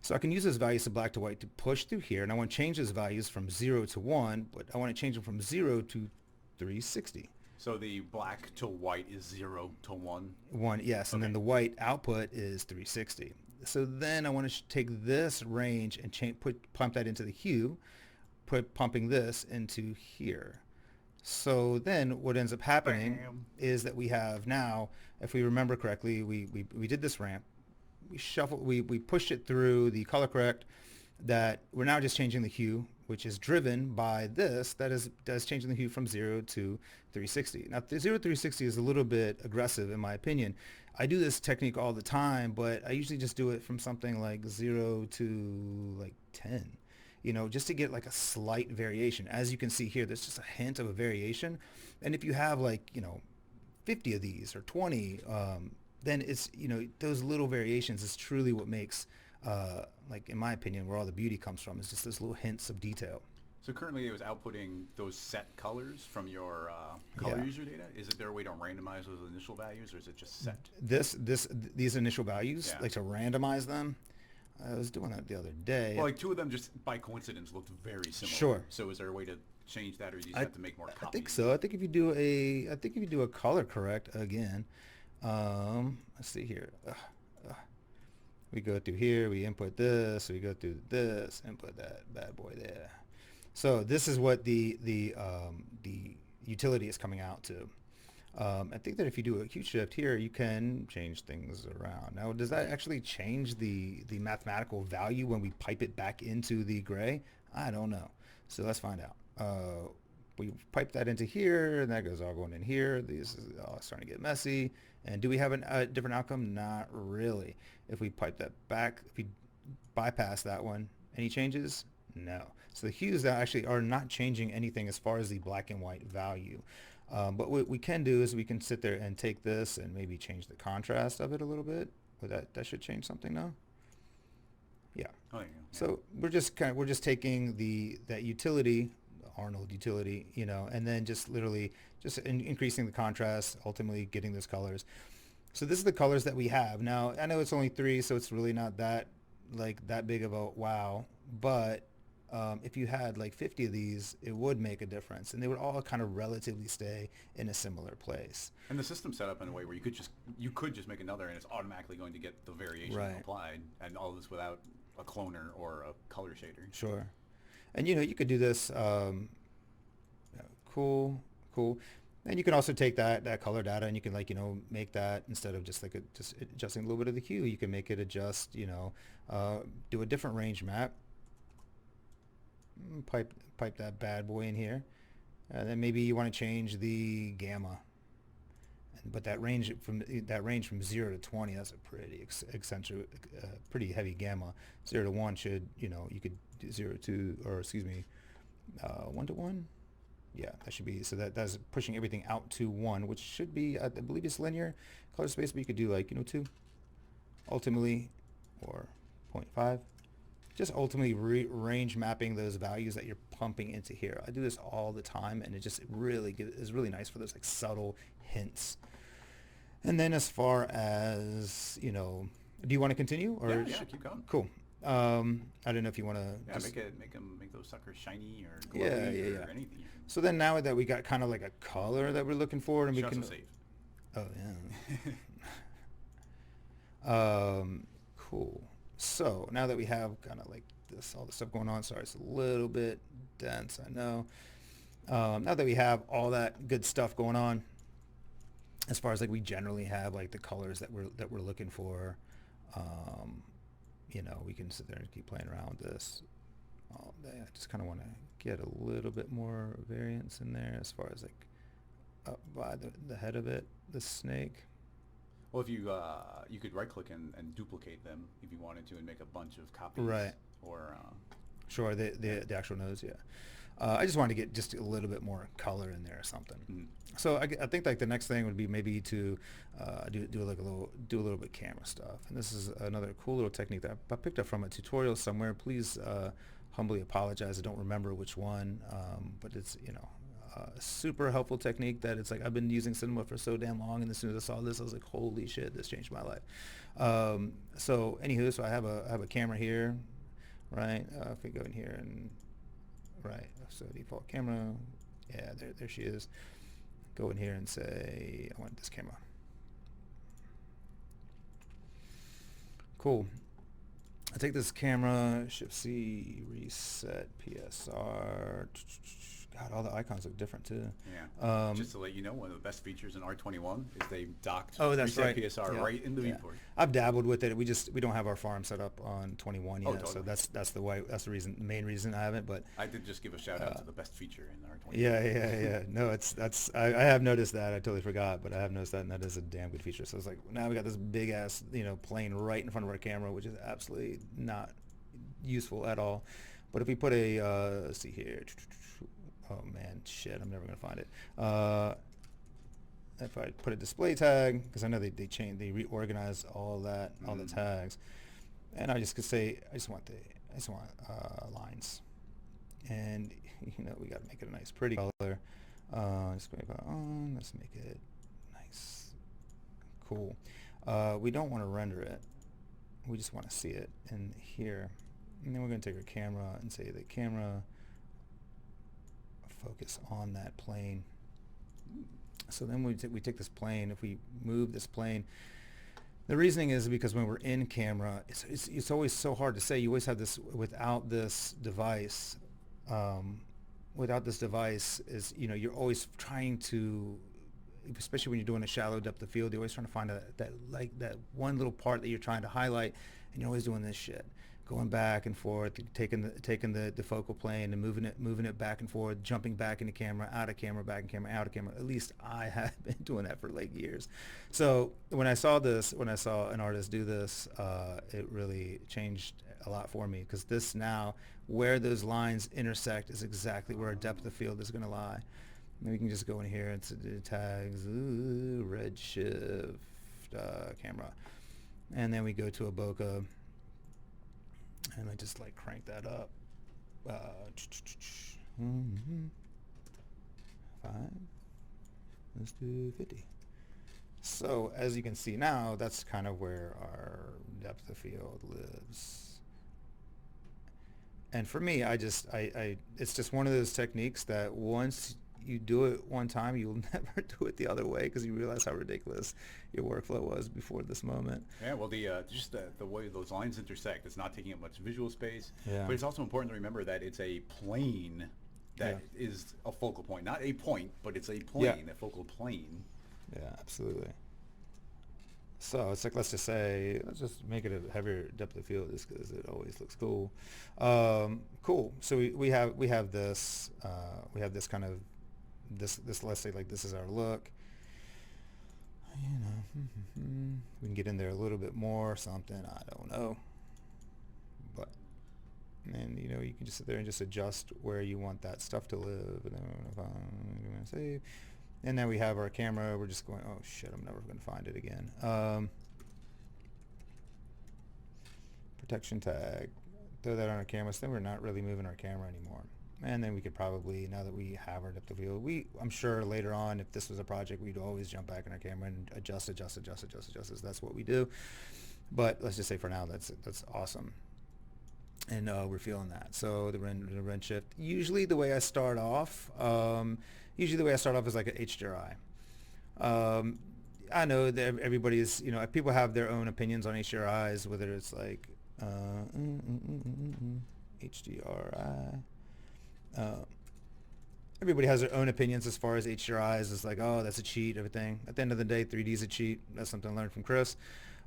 So I can use those values of black to white to push through here, and I want to change those values from 0 to 1, but I want to change them from 0 to 360. So the black to white is 0 to 1? 1, yes, and then the white output is 360. So then I want to take this range and pump that into the hue, pumping this into here. So then what ends up happening is that we have now, if we remember correctly, we did this ramp. We pushed it through the color correct, that we're now just changing the hue, which is driven by this, that's changing the hue from 0 to 360. Now the 0 to 360 is a little bit aggressive in my opinion. I do this technique all the time, but I usually just do it from something like 0 to like 10, just to get like a slight variation. As you can see here, there's just a hint of a variation. And if you have 50 of these or 20, then it's, those little variations is truly what makes, in my opinion, where all the beauty comes from, is just those little hints of detail. So currently it was outputting those set colors from your color user data. Is there a way to randomize those initial values, or is it just set? These initial values, to randomize them. I was doing that the other day. Well, 2 of them just by coincidence looked very similar. Sure. So is there a way to change that, or do you just have to make more copies? I think so. I think if you do a color correct again, let's see here. We go through here, we input this, we go through this, input that bad boy there. So this is what the utility is coming out to. I think that if you do a hue shift here, you can change things around. Now, does that actually change the mathematical value when we pipe it back into the gray? I don't know. So let's find out. We pipe that into here, and that goes all going in here. This is all starting to get messy. And do we have a different outcome? Not really. If we pipe that back, if we bypass that one, any changes? No. So the hues that actually are not changing anything as far as the black and white value. But what we can do is we can sit there and take this and maybe change the contrast of it a little bit. But that should change something now. Yeah. Oh, yeah. So we're just taking that utility, Arnold utility, and then just literally just increasing the contrast, ultimately getting those colors. So this is the colors that we have. Now, I know it's only 3, so it's really not that big of a wow, but if you had like 50 of these, it would make a difference, and they would all kind of relatively stay in a similar place. And the system's set up in a way where you could just make another, and it's automatically going to get the variation Right. applied, and all this without a cloner or a color shader. Sure. And you could do this. Cool. And you can also take that color data, and you can make that, instead of just just adjusting a little bit of the hue, you can make it adjust. Do a different range map. Pipe that bad boy in here, and then maybe you want to change the gamma. But that range from 0 to 20, that's a pretty eccentric, pretty heavy gamma. 0 to 1 should, you could do 0 to, or excuse me, 1 to 1. Yeah, that should be, so that's pushing everything out to 1, which should be, I believe it's linear color space, but you could do 2 ultimately, or 0.5. Just ultimately range mapping those values that you're pumping into here. I do this all the time, and it really is really nice for those subtle hints. And then as far as, do you want to continue? Or Yeah, keep going. Cool. I don't know if you want to. Yeah, make those suckers shiny or glowy or anything. So then now that we got kind of like a color that we're looking for, and we can. Save. Oh yeah. Cool. So now that we have kind of like all this stuff going on, sorry, it's a little bit dense, I know. Now that we have all that good stuff going on, as far as we generally have the colors that we're looking for, we can sit there and keep playing around with this all day. I just kind of want to get a little bit more variance in there, as far as up by the head of it, the snake. Well, if you could right click and duplicate them if you wanted to, and make a bunch of copies. Right. Or sure, the actual nose, yeah. I just wanted to get just a little bit more color in there or something. Mm. So I think the next thing would be maybe to do a little bit camera stuff. And this is another cool little technique that I picked up from a tutorial somewhere. Please humbly apologize. I don't remember which one, but it's a super helpful technique that it's I've been using cinema for so damn long, and as soon as I saw this, I was like, holy shit, this changed my life. So anywho, so I have a camera here, right? If we go in here and right, so default camera, yeah, there she is. Go in here and say, I want this camera. Cool. I take this camera, Shift C, reset PSR. God, all the icons look different too. Yeah. Just to let you know, one of the best features in R21 is they docked that's reset right. PSR right in the viewport. I've dabbled with it. We don't have our farm set up on 21 yet, Totally. so that's the main reason I haven't. But I did just give a shout out to the best feature in R21. Yeah. No, I have noticed that. I totally forgot, but I have noticed that, and that is a damn good feature. So it's now we got this big ass plane right in front of our camera, which is absolutely not useful at all. But if we put a let's see here. Oh man, shit! I'm never gonna find it. If I put a display tag, because I know they reorganize all that, all the tags, and I just could say I just want lines, and we got to make it a nice, pretty color. Just go on. Let's make it nice, cool. We don't want to render it. We just want to see it in here, and then we're gonna take our camera and say the camera. Focus on that plane. So then we take this plane. If we move this plane, the reasoning is because when we're in camera, it's always so hard to say. You always have this without this device. Without this device is you're always trying to, especially when you're doing a shallow depth of field, you're always trying to find that one little part that you're trying to highlight, and you're always doing this shit. Going back and forth, taking the focal plane and moving it back and forth, jumping back into camera, out of camera, back in camera, out of camera. At least I have been doing that for years. So when I saw an artist do this, it really changed a lot for me, because this now, where those lines intersect is exactly where our depth of field is going to lie. And we can just go in here and do tags, Redshift, camera, and then we go to a bokeh. And I just crank that up. 5. Let's do 50. So as you can see now, that's kind of where our depth of field lives. And for me, it's just one of those techniques that once you do it one time, you'll never do it the other way because you realize how ridiculous your workflow was before this moment. Yeah, well, just the way those lines intersect, it's not taking up much visual space. Yeah. But it's also important to remember that it's a plane that is a focal point, not a point, but it's a plane, a focal plane. Yeah, absolutely. So it's like, let's just make it a heavier depth of field just because it always looks cool. Cool. So we have this kind of this let's say like this is our look. You know, we can get in there a little bit more or something. I don't know. But and you know, you can just sit there and just adjust where you want that stuff to live. And then I'm going to save. And now we have our camera. We're just going, oh shit, I'm never going to find it again. Protection tag. Throw that on our camera. So then we're not really moving our camera anymore. And then we could probably, now that we have our depth of field, I'm sure later on, if this was a project, we'd always jump back in our camera and adjust. That's what we do. But let's just say for now, that's awesome. And we're feeling that. So the Redshift. Usually the way I start off is like an HDRI. I know that everybody's, you know, people have their own opinions on HDRIs, whether it's like HDRI. Everybody has their own opinions as far as HDRIs. It's like, oh, that's a cheat, everything. At the end of the day, 3D is a cheat. That's something I learned from Chris.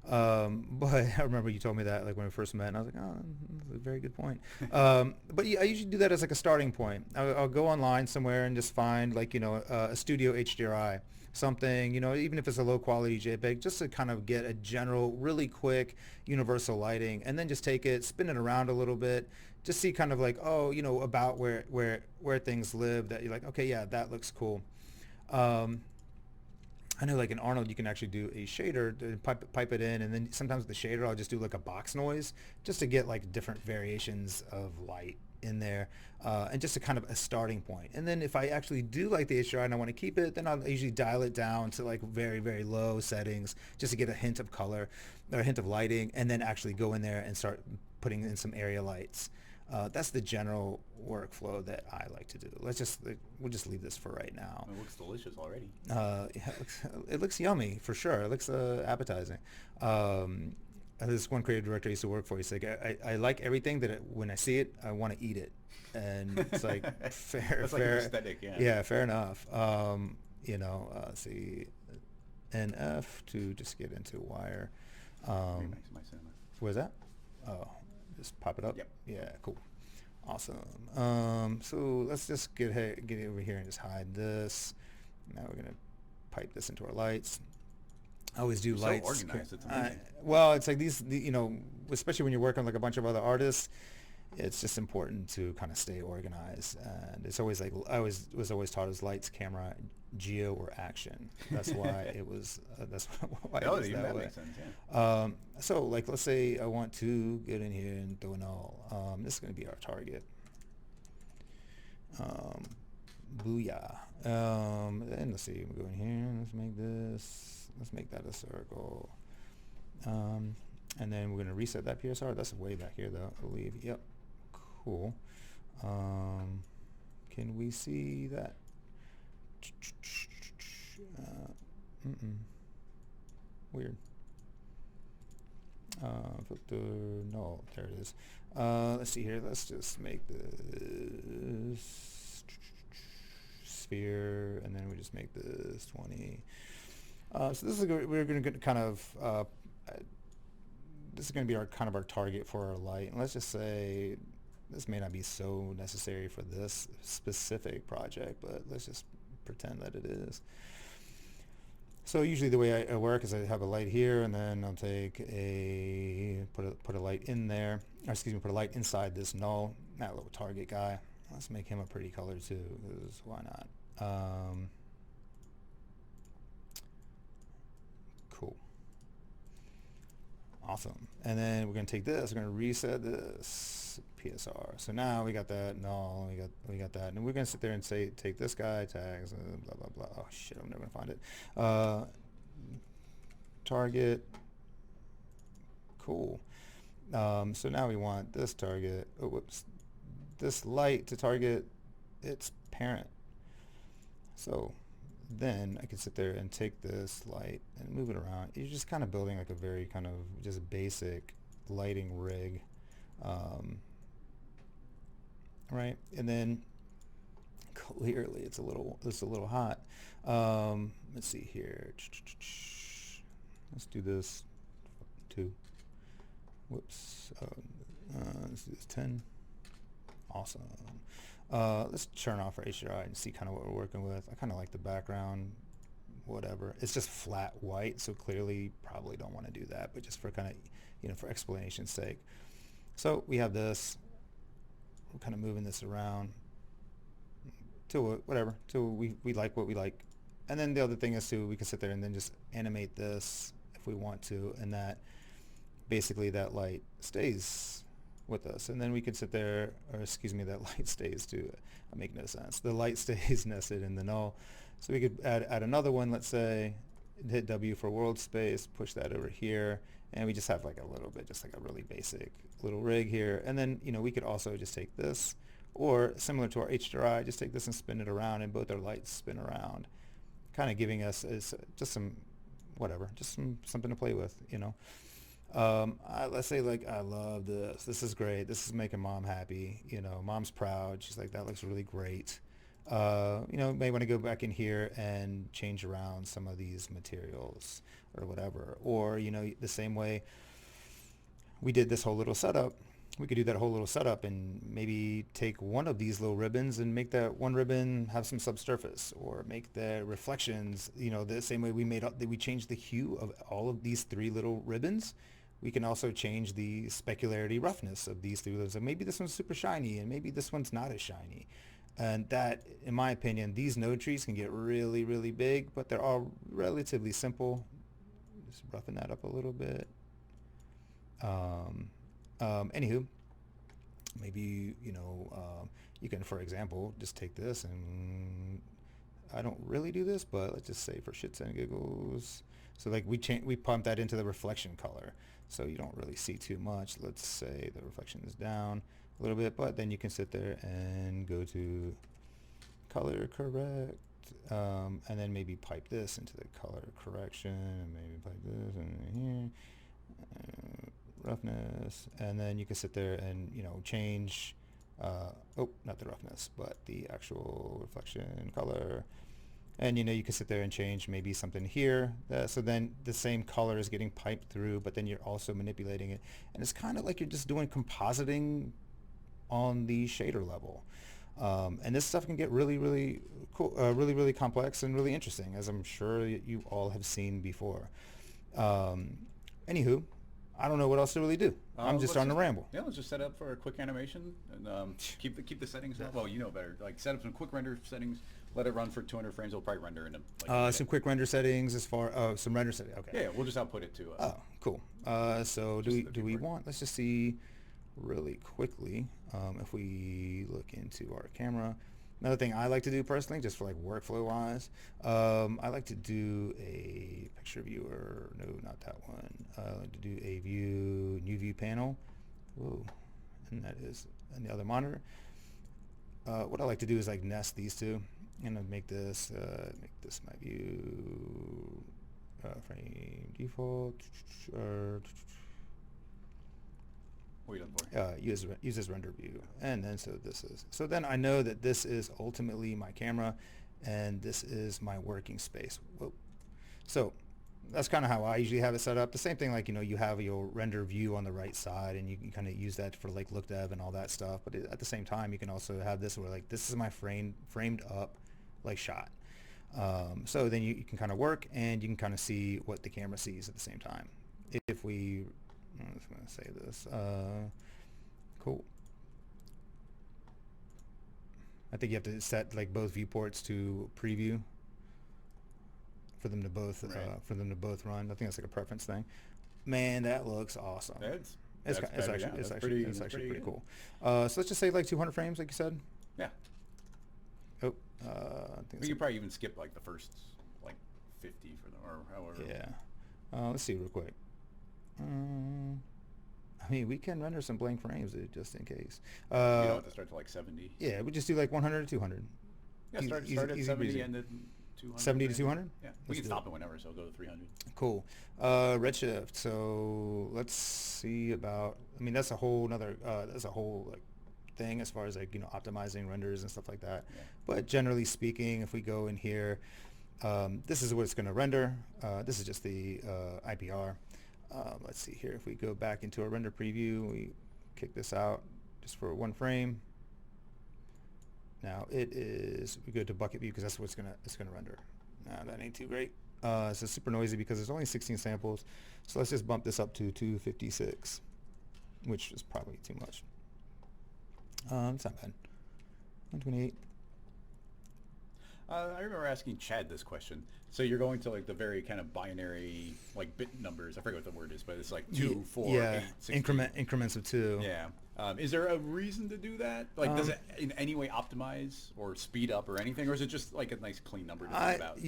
But I remember you told me that like when we first met, and I was like, oh, that's a very good point. But yeah, I usually do that as like a starting point. I'll go online somewhere and just find like, you know, a studio HDRI, something, you know, even if it's a low quality JPEG, just to kind of get a general, really quick, universal lighting, and then just take it, spin it around a little bit, just see kind of like, oh, you know, about where things live, that you're like, okay, yeah, that looks cool. I know like in Arnold you can actually do a shader to pipe it in, and then sometimes with the shader I'll just do like a box noise just to get like different variations of light in there, and just a kind of a starting point. And then if I actually do like the HDR and I want to keep it, then I'll usually dial it down to like very, very low settings just to get a hint of color or a hint of lighting, and then actually go in there and start putting in some area lights. That's the general workflow that I like to do. We'll just leave this for right now. It looks delicious already. Yeah, it looks yummy for sure. It looks appetizing. This one creative director I used to work for, he's like, I like everything that when I see it, I want to eat it. And it's like, fair. That's like an aesthetic, yeah. Yeah, fair enough. You know, see, NF to just get into wire. Very nice, my cinema. Where's that? Oh. Just pop it up? Yep. Yeah, cool. Awesome. So let's just get over here and just hide this. Now we're going to pipe this into our lights. I always do lights. So organized, it's amazing. Well, it's like you know, especially when you're working with like a bunch of other artists, it's just important to kind of stay organized. And it's always like, I was always taught as lights, camera, geo, or action. That's why it was, that's why it was that way. Makes sense, yeah. So like, let's say I want to get in here and throw a null. This is going to be our target. Booyah. And let's see, we'll go in here, let's make that a circle. And then we're going to reset that PSR. That's way back here though, I believe. Yep. Cool. Can we see that? Weird. Filter, no, there it is. Let's see here. Let's just make this sphere, and then we just make this 20. So this is we're going to kind of this is going to be our target for our light. And let's just say this may not be so necessary for this specific project, but let's just pretend that it is. So usually the way I work is I have a light here, and then I'll take put a light in there, or excuse me, put a light inside this null, that little target guy. Let's make him a pretty color too, because why not? Cool. Awesome. And then we're going to take this, we're going to reset this PSR. So now we got that null, we got that, and we're going to sit there and say, take this guy, tags, blah, blah, blah. Oh shit, I'm never going to find it. Target. Cool. So now we want this target, this light to target its parent. So then I can sit there and take this light and move it around. You're just kind of building like a very kind of just basic lighting rig. Right? And then clearly it's a little hot. Let's see here. Let's do this 2. Whoops. Let's do this 10. Awesome. Let's turn off our HDRI and see kind of what we're working with. I kind of like the background, whatever. It's just flat white, so clearly probably don't want to do that, but just for kind of, for explanation's sake. So we have this. We're kind of moving this around till we like what we like. And then the other thing is too, we can sit there and then just animate this if we want to, and that basically that light stays with us. And then we could sit there, or excuse me, that light stays too. Make no sense. The light stays nested in the null. So we could add another one, let's say, hit W for world space, push that over here, and we just have like a little bit, just like a really basic little rig here. And then, we could also just take this, or similar to our HDRI, just take this and spin it around, and both our lights spin around, kind of giving us just some, whatever, just something to play with, let's say like, I love this. This is great. This is making mom happy. Mom's proud. She's like, that looks really great. May want to go back in here and change around some of these materials or whatever. Or, the same way we did this whole little setup, we could do that whole little setup and maybe take one of these little ribbons and make that one ribbon have some subsurface, or make the reflections, the same way we changed the hue of all of these 3 little ribbons. We can also change the specularity roughness of these 3 ribbons. So maybe this one's super shiny and maybe this one's not as shiny. And that, in my opinion, these node trees can get really, really big, but they're all relatively simple. Just roughing that up a little bit. Anywho, maybe, you can, for example, just take this and I don't really do this, but let's just say for shits and giggles. So like we pump that into the reflection color. So you don't really see too much. Let's say the reflection is down a little bit, but then you can sit there and go to color correct, and then maybe pipe this into the color correction, and maybe pipe this in here, roughness, and then you can sit there and change, not the roughness, but the actual reflection color. And you can sit there and change maybe something here. So then the same color is getting piped through, but then you're also manipulating it. And it's kind of like you're just doing compositing on the shader level. And this stuff can get really, really cool, really, really complex and really interesting, as I'm sure you all have seen before. Anywho, I don't know what else to really do. I'm just starting to ramble. Yeah, let's just set up for a quick animation and keep the settings up. Well, you know better. Like set up some quick render settings. Let it run for 200 frames. It'll probably render in some quick render settings as far some render settings. Okay. Yeah, we'll just output it to. Oh, cool. So do we want? Let's just see really quickly if we look into our camera. Another thing I like to do personally, just for like workflow wise, I like to do a picture viewer. No, not that one. I like to do a new view panel. Whoa, and that is on the other monitor. What I like to do is like nest these two, and make this my view frame default. What are you looking for? Use as render view, and then so then I know that this is ultimately my camera, and this is my working space. Whoa. So that's kind of how I usually have it set up. The same thing, like you have your render view on the right side, and you can kind of use that for like look dev and all that stuff. But at the same time, you can also have this where like this is my framed up like shot. So then you can kind of work, and you can kind of see what the camera sees at the same time. If we I'm just going to say this. Cool. I think you have to set like both viewports to preview for them to both run. I think that's like a preference thing. Man, that looks awesome. It's actually pretty cool. So let's just say like 200 frames, like you said. Yeah. Oh, I think you probably even skip like the first like 50 for the or however. Yeah. Let's see real quick. I mean, we can render some blank frames just in case. You don't have to start to like 70. Yeah, we just do like 100 or 200. Yeah, start at 70 breezy. and then 200. 70 to 200? Yeah, we Let's can do stop it. it whenever, so go to 300. Cool. Redshift. So let's see about. I mean, that's a whole like thing as far as like optimizing renders and stuff like that. Yeah. But generally speaking, if we go in here, this is what it's going to render. This is just the IPR. Let's see here. If we go back into our render preview, we kick this out just for one frame. Now it is. We go to bucket view because that's what it's gonna render. Now that ain't too great. So it's super noisy because there's only 16 samples. So let's just bump this up to 256, which is probably too much. It's not bad. 128. I remember asking Chad this question. So you're going to like the very kind of binary like bit numbers. I forget what the word is, but it's like 2, 4, 8, 16. Increments of 2. Yeah. Is there a reason to do that? Like, does it in any way optimize or speed up or anything, or is it just like a nice clean number to think about?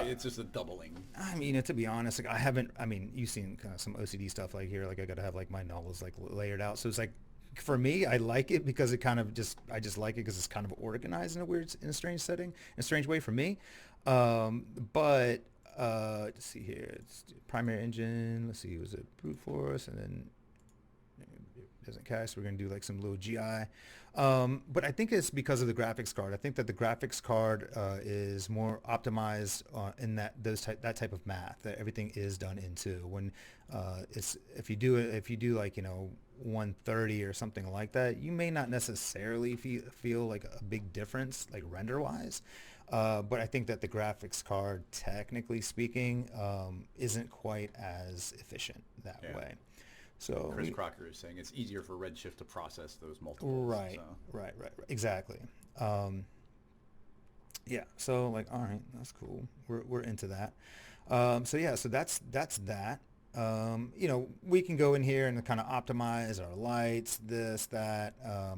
It's just a doubling. I mean, to be honest, like I haven't. I mean, you've seen kind of some OCD stuff like here. Like I got to have like my novels like layered out. So it's like, for me, I like it because it kind of I just like it because it's kind of organized in a strange setting, in a strange way for me. But let's see here. It's primary engine. Let's see, was it brute force, and then it doesn't cache. We're gonna do like some little GI. But I think it's because of the graphics card. I think that the graphics card is more optimized in that type of math that everything is done into. When if you do like 130 or something like that, you may not necessarily feel like a big difference like render wise. But I think that the graphics card, technically speaking, isn't quite as efficient that way. So Chris Crocker is saying it's easier for Redshift to process those multiples. Right, so. right, exactly. Yeah, so like, all right, that's cool. We're into that. So that's that. We can go in here and kind of optimize our lights, this, that.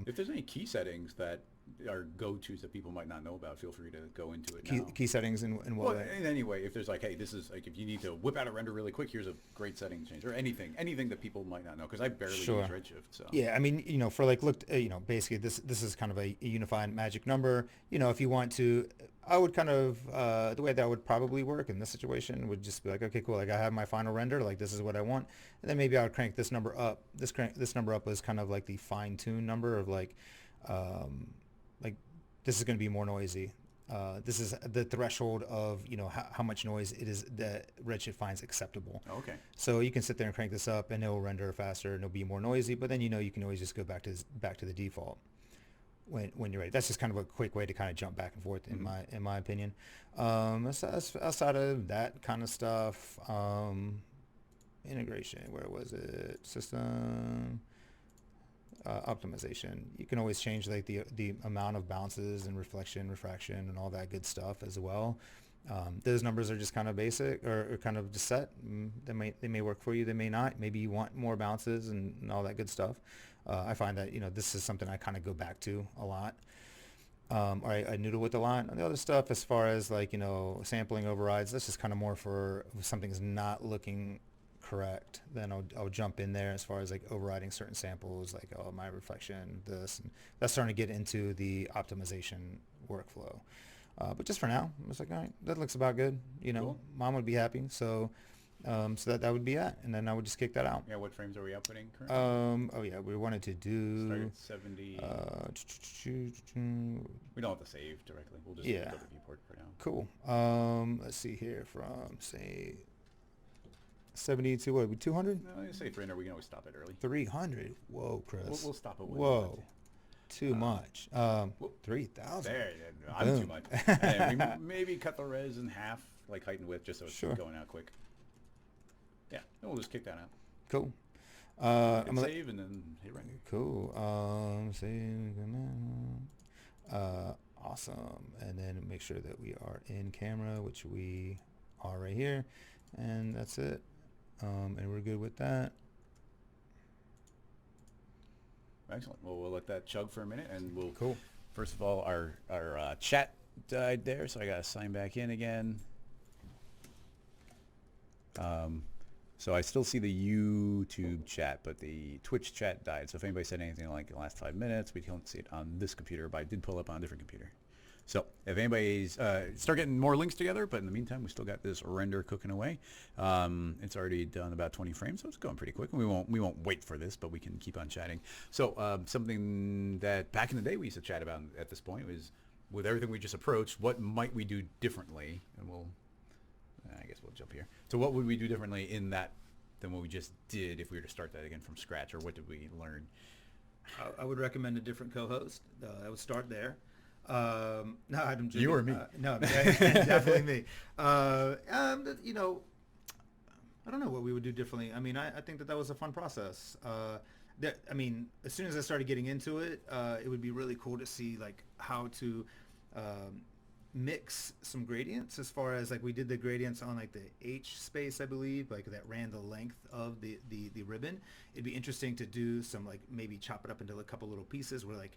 If there's any key settings that are go-tos that people might not know about, feel free to go into it now. Key settings in what way? In any way. If there's like, hey, this is like, if you need to whip out a render really quick, here's a great setting to change, or anything that people might not know, because I barely use Redshift. So yeah, I mean, for like basically this is kind of a unified magic number. If you want to, I would kind of the way that would probably work in this situation would just be like, okay, cool, like I have my final render, like this is what I want, and then maybe I would crank this number up. This number up was kind of like the fine-tuned number of like this is going to be more noisy. This is the threshold of how much noise it is that Redshift finds acceptable. Okay. So you can sit there and crank this up, and it will render faster, and it'll be more noisy. But then you can always just go back to the default when you're ready. That's just kind of a quick way to kind of jump back and forth in my opinion. Outside of that kind of stuff, integration. Where was it? System. Optimization. You can always change like the amount of bounces and reflection, refraction, and all that good stuff as well. Those numbers are just kind of basic or kind of just set. They may work for you. They may not. Maybe you want more bounces and all that good stuff. I find that this is something I kind of go back to a lot. Or I noodle with a lot. And the other stuff, as far as like sampling overrides, that's just kind of more for if something's not looking correct, then I'll jump in there as far as like overriding certain samples, like my reflection, this, and that's starting to get into the optimization workflow. But just for now, I was like, all right, that looks about good. Cool. Mom would be happy. So that would be it, and then I would just kick that out. Yeah. What frames are we outputting currently? We wanted to do. Start at 70. We don't have to save directly. We'll just go to the viewport for now. Cool. Let's see here from say 70 to what? 200? No, say 300. We can always stop it early. 300. Whoa, Chris. We'll stop it. Whoa. Too much. 3,000. There, I'm too much. And we maybe cut the res in half, like height and width, just so it's going out quick. Yeah, then we'll just kick that out. Cool. I'm save and then hit render. Cool. Save. Awesome. And then make sure that we are in camera, which we are right here, and that's it. And we're good with that. Excellent. Well, we'll let that chug for a minute, and we'll. Cool. First of all, our chat died there, so I got to sign back in again. So I still see the YouTube chat, but the Twitch chat died. So if anybody said anything like in the last 5 minutes, we don't see it on this computer, but I did pull up on a different computer. So if anybody's start getting more links together, but in the meantime, we still got this render cooking away. It's already done about 20 frames, so it's going pretty quick. We won't wait for this, but we can keep on chatting. So something that back in the day we used to chat about at this point was, with everything we just approached, what might we do differently? And I guess we'll jump here. So what would we do differently in that than what we just did if we were to start that again from scratch, or what did we learn? I would recommend a different co-host. I would start there. No, I'm joking. You or me? No, definitely me. You know, I don't know what we would do differently. I mean, I think that was a fun process. I mean, as soon as I started getting into it, it would be really cool to see like how to mix some gradients, as far as like we did the gradients on like the H space, I believe, like that ran the length of the ribbon. It'd be interesting to do some, like, maybe chop it up into a couple little pieces where, like,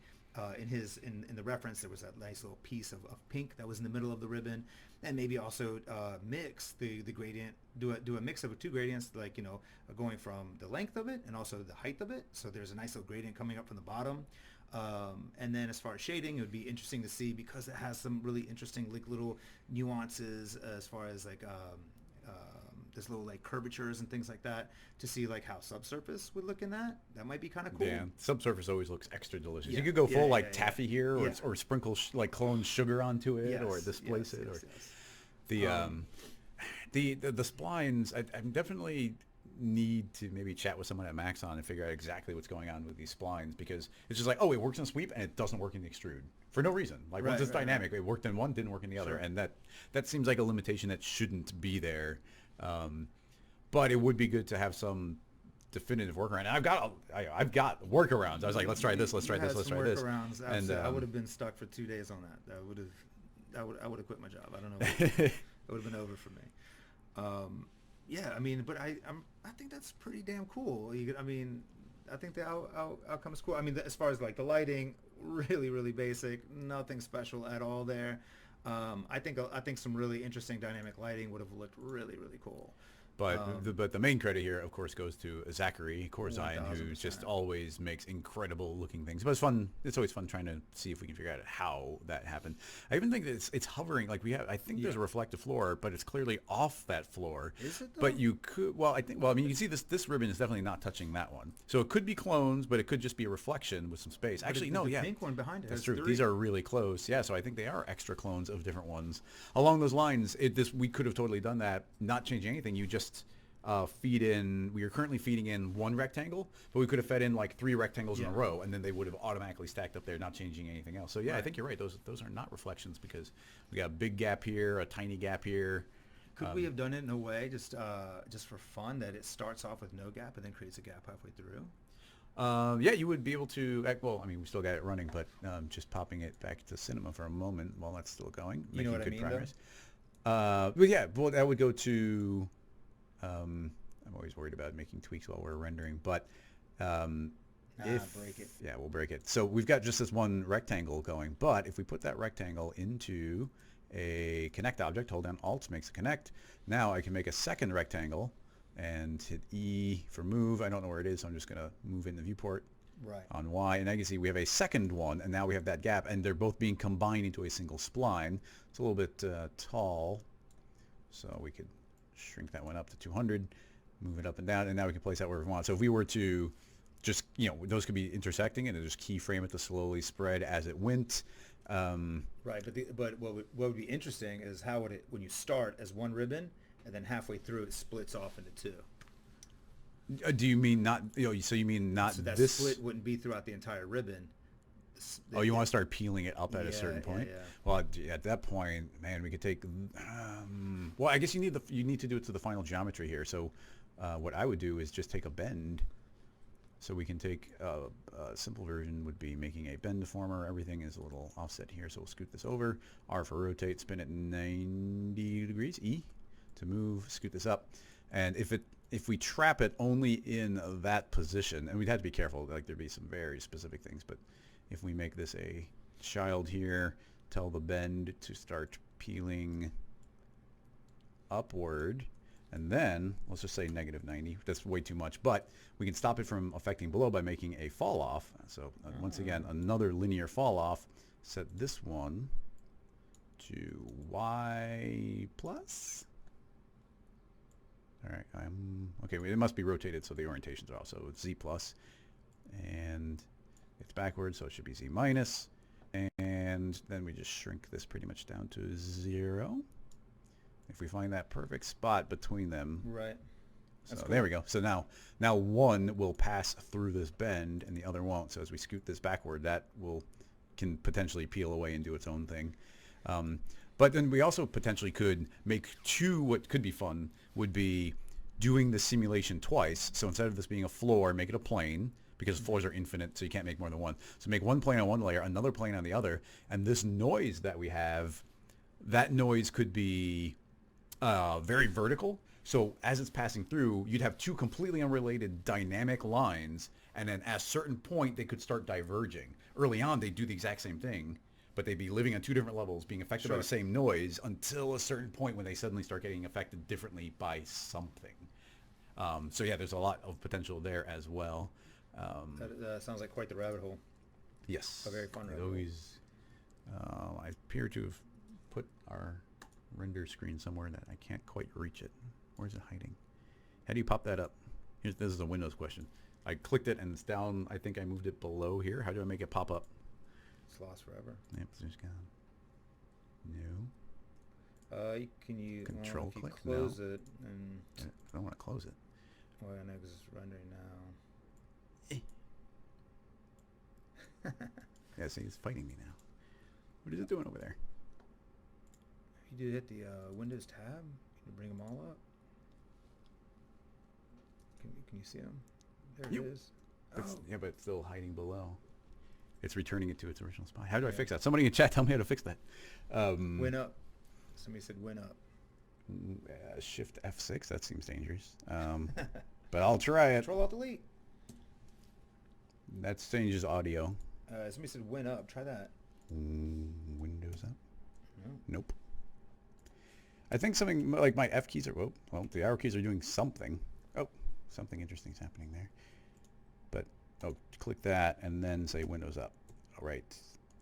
in the reference there was that nice little piece of pink that was in the middle of the ribbon, and maybe also mix the gradient, do a mix of two gradients, like, you know, going from the length of it and also the height of it, so there's a nice little gradient coming up from the bottom. And then as far as shading, it would be interesting to see, because it has some really interesting, like, little nuances as far as like there's little like curvatures and things like that, to see like how subsurface would look in that. That might be kind of cool. Yeah, subsurface always looks extra delicious. Yeah. You could go full taffy here, or Yeah. or sprinkle like clone sugar onto it, Yes, or displace yes, it, yes, or yes. the splines. I definitely need to maybe chat with someone at Maxon and figure out exactly what's going on with these splines, because it's just like, oh, it works in sweep and it doesn't work in the extrude for no reason. Like, once it's dynamic, it worked in one, didn't work in the other, Sure. and that seems like a limitation that shouldn't be there. But it would be good to have some definitive workaround. And I've got workarounds. I was like, let's try this, let's try this, let's try this. Workarounds, and I would have been stuck for 2 days on that. I would have quit my job. I don't know. It would have been over for me. Yeah, I mean, but I think that's pretty damn cool. I mean, I think the outcome is cool. I mean, as far as like the lighting, really, really basic, nothing special at all there. I think some really interesting dynamic lighting would have looked really, really cool. But the main credit here, of course, goes to Zachary Corzine, who 1000%. just always makes incredible looking things. But it's fun. It's always fun trying to see if we can figure out how that happened. I even think that it's hovering. Like I think there's a reflective floor, but it's clearly off that floor. Is it though? But you could, I mean, you can see this ribbon is definitely not touching that one. So it could be clones, but it could just be a reflection with some space. Actually, no, the yeah. pink one behind it That's has true. 3. These are really close. Yeah, so I think they are extra clones of different ones. Along those lines, we could have totally done that, not changing anything. You just feed in. We are currently feeding in one rectangle, but we could have fed in like 3 rectangles in a row, and then they would have automatically stacked up there, not changing anything else. So yeah, Right. I think you're right. Those are not reflections, because we got a big gap here, a tiny gap here. Could we have done it in a way, just for fun, that it starts off with no gap and then creates a gap halfway through? Yeah, you would be able to. Well, I mean, we still got it running, but just popping it back to cinema for a moment while that's still going, You know what I mean, progress. But yeah, well, that would go to. I'm always worried about making tweaks while we're rendering, but Break it. yeah, we'll break it. So we've got just this one rectangle going, but if we put that rectangle into a connect object, hold down Alt, makes a connect. Now I can make a second rectangle and hit E for move. I don't know where it is, so I'm just going to move in the viewport Right. on Y, and I can see we have a second one, and now we have that gap, and they're both being combined into a single spline. It's a little bit tall, so we could shrink that one up to 200, move it up and down, and now we can place that wherever we want. So if we were to just, those could be intersecting, and just keyframe it to slowly spread as it went. Right, but what would be interesting is how would it, when you start as one ribbon and then halfway through it splits off into 2. Do you mean not? So you mean not So that this? split wouldn't be throughout the entire ribbon. Oh, you want to start peeling it up at a certain point? Yeah. Well, at that point, man, we could take. Well, I guess you need to do it to the final geometry here. So, what I would do is just take a bend. So we can take a simple version would be making a bend deformer. Everything is a little offset here, so we'll scoot this over. R for rotate, spin it 90 degrees. E to move, scoot this up, and if we trap it only in that position, and we'd have to be careful, like there'd be some very specific things, but if we make this a child here, tell the bend to start peeling upward, And then, let's just say negative 90. That's way too much, but we can stop it from affecting below by making a fall off. So once again, another linear fall off. Set this one to y plus. All right, okay, it must be rotated so the orientations are also z plus. And it's backwards, so it should be z minus. And then we just shrink this pretty much down to 0. If we find that perfect spot between them. Right. So there we go. So now one will pass through this bend and the other won't. So as we scoot this backward, that can potentially peel away and do its own thing. But then we also potentially could make two. What could be fun would be doing the simulation twice. So instead of this being a floor, make it a plane, because floors are infinite, so you can't make more than one. So make one plane on one layer, another plane on the other, and this noise that we have, that noise could be very vertical. So as it's passing through, you'd have two completely unrelated dynamic lines, and then at a certain point, they could start diverging. Early on, they do the exact same thing, but they'd be living on two different levels, being affected by the same noise until a certain point when they suddenly start getting affected differently by something. So yeah, there's a lot of potential there as well. That sounds like quite the rabbit hole. Yes. A very fun rabbit hole. I appear to have put our render screen somewhere that I can't quite reach it. Where's it hiding? How do you pop that up? This is a Windows question. I clicked it and it's down. I think I moved it below here. How do I make it pop up? It's lost forever. Yep, it's just gone. No. Can you Control if you click? close No. it and I don't want to close it. well, I know because it's rendering now. Yeah, see, it's fighting me now. What is it doing over there? If you do hit the Windows tab, you bring them all up. Can you see them? There it is. Yeah, but it's still hiding below. It's returning it to its original spot. How do I fix that? Somebody in chat, tell me how to fix that. Win up. Somebody said win up. Shift F6. That seems dangerous. But I'll try it. Control Alt Delete. That changes audio. Somebody said win up. Try that. Windows up. No. Nope. I think something like my F keys are. Well, the arrow keys are doing something. Oh, something interesting's happening there. But click that and then say Windows up. All right.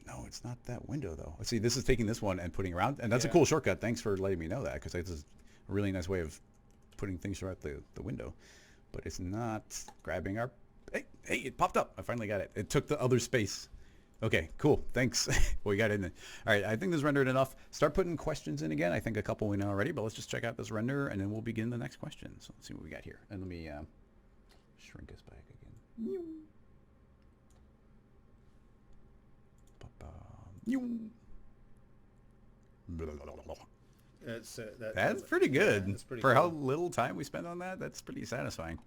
No, it's not that window though. Let's see. This is taking this one and putting around, and that's a cool shortcut. Thanks for letting me know that, because this is a really nice way of putting things throughout the window. But it's not grabbing our. Hey, it popped up. I finally got it. It took the other space. Okay, cool. Thanks. We got it in. All right, I think this rendered enough. Start putting questions in again. I think a couple we know already, but let's just check out this render, and then we'll begin the next question. So let's see what we got here. And let me shrink us back again. That's pretty good. Yeah, that's pretty for cool. how little time we spent on that. That's pretty satisfying.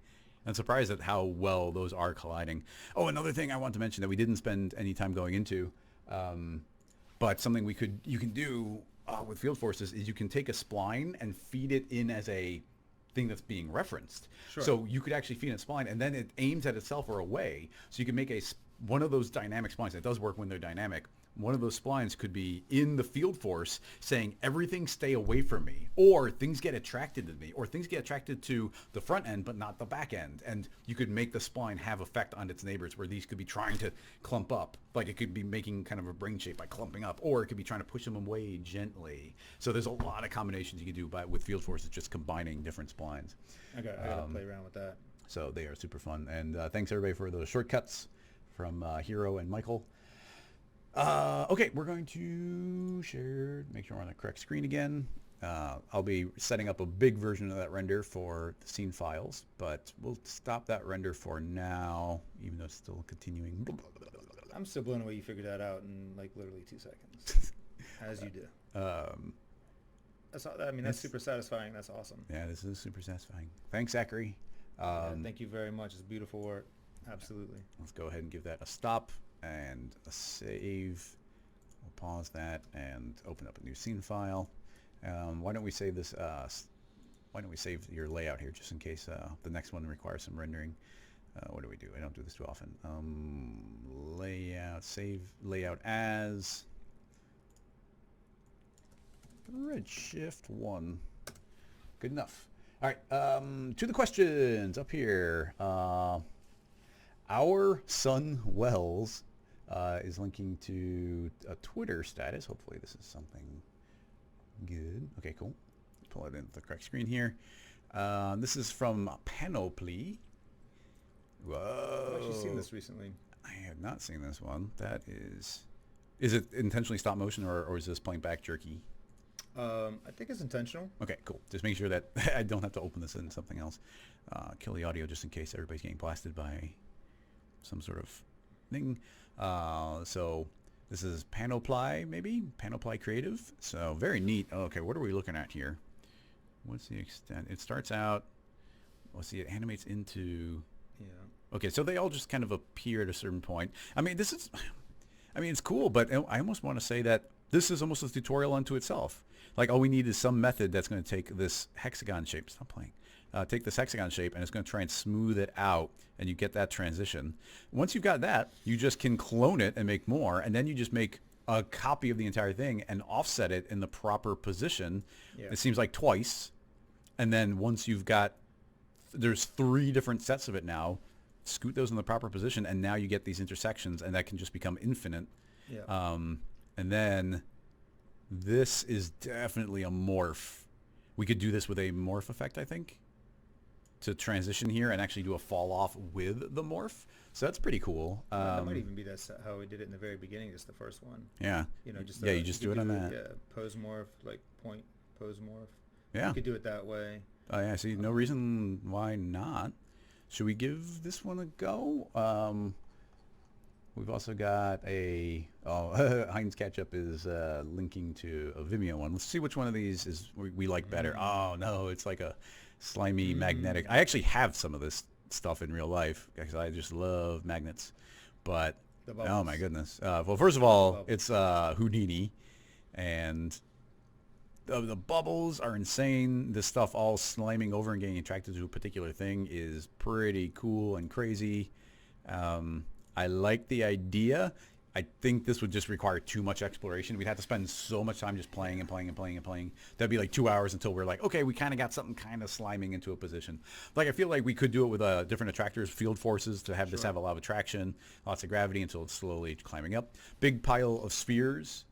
I'm surprised at how well those are colliding. Oh, another thing I want to mention that we didn't spend any time going into, but something you can do with field forces is you can take a spline and feed it in as a thing that's being referenced. Sure. So you could actually feed a spline, and then it aims at itself or away. So you can make one of those dynamic splines. It does work when they're dynamic. One of those splines could be in the field force saying, everything stay away from me, or things get attracted to me, or things get attracted to the front end but not the back end. And you could make the spline have effect on its neighbors, where these could be trying to clump up. Like it could be making kind of a brain shape by clumping up, or it could be trying to push them away gently. So there's a lot of combinations you can do with field forces, just combining different splines. I gotta play around with that. So they are super fun. And thanks everybody for those shortcuts from Hero and Michael. Okay, we're going to make sure we're on the correct screen again. I'll be setting up a big version of that render for the scene files, but we'll stop that render for now, even though it's still continuing. I'm still blown away you figured that out in like literally 2 seconds, as you do. That's super satisfying. That's awesome. Yeah, this is super satisfying. Thanks, Zachary. Thank you very much. It's beautiful work. Absolutely. Let's go ahead and give that a stop and a save. We'll pause that and open up a new scene file. Why don't we save this? Why don't we save your layout here, just in case the next one requires some rendering? What do we do? I don't do this too often. Layout, save layout as Redshift 1. Good enough. All right, to the questions up here. Our son Wells is linking to a Twitter status. Hopefully this is something good. Okay, cool. Pull it into the correct screen here. This is from Panoply. Whoa. I've actually seen this recently. I have not seen this one. That is it intentionally stop motion or is this playing back jerky? I think it's intentional. Okay, cool. Just make sure that I don't have to open this in something else. Kill the audio just in case everybody's getting blasted by some sort of thing. So this is Panoply, maybe? Panoply Creative. So very neat. Okay, what are we looking at here? What's the extent? It starts out, let's see, it animates into... Yeah. Okay, so they all just kind of appear at a certain point. I mean, it's cool, but I almost want to say that this is almost a tutorial unto itself. Like, all we need is some method that's going to take this hexagon shape. Stop playing. Take this hexagon shape, and it's going to try and smooth it out, and you get that transition. Once you've got that, you just can clone it and make more, and then you just make a copy of the entire thing and offset it in the proper position. Yeah. It seems like twice, and then once you've got, there's 3 different sets of it now, scoot those in the proper position, and now you get these intersections, and that can just become infinite. Yeah. And then this is definitely a morph. We could do this with a morph effect, I think, to transition here and actually do a fall off with the morph. So that's pretty cool. That might even be how we did it in the very beginning, just the first one. Yeah. You know, just you just do it on that. Yeah, pose morph, like point pose morph. Yeah. You could do it that way. Oh yeah, see, no reason why not. Should we give this one a go? We've also got Heinz Ketchup is linking to a Vimeo one. Let's see which one of these is we like better. Oh no, it's like a slimy magnetic. I actually have some of this stuff in real life because I just love magnets. But oh my goodness. Well, first of all, it's Houdini, and the bubbles are insane. This stuff all sliming over and getting attracted to a particular thing is pretty cool and crazy. I like the idea. I think this would just require too much exploration. We'd have to spend so much time just playing and playing and playing and playing. That'd be like 2 hours until we're like, okay, we kind of got something kind of sliming into a position. Like, I feel like we could do it with different attractors, field forces, to have this have a lot of attraction, lots of gravity until it's slowly climbing up. Big pile of spheres.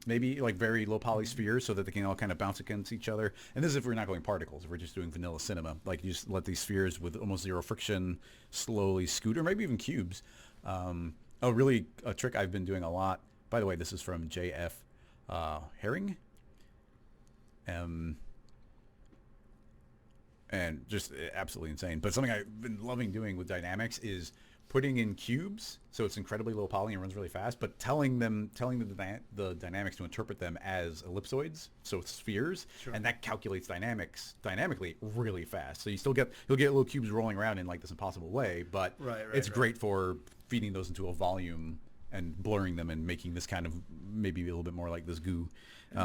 Maybe like very low poly spheres so that they can all kind of bounce against each other. And this is if we're not going particles, if we're just doing vanilla cinema. Like, you just let these spheres with almost zero friction slowly scoot, or maybe even cubes. A trick I've been doing a lot. By the way, this is from JF Herring. And just absolutely insane. But something I've been loving doing with dynamics is putting in cubes, so it's incredibly low poly and runs really fast, but telling the dynamics to interpret them as ellipsoids, so it's spheres, and that calculates dynamically really fast. So you'll get little cubes rolling around in like this impossible way, but it's great for feeding those into a volume and blurring them and making this kind of maybe a little bit more like this goo.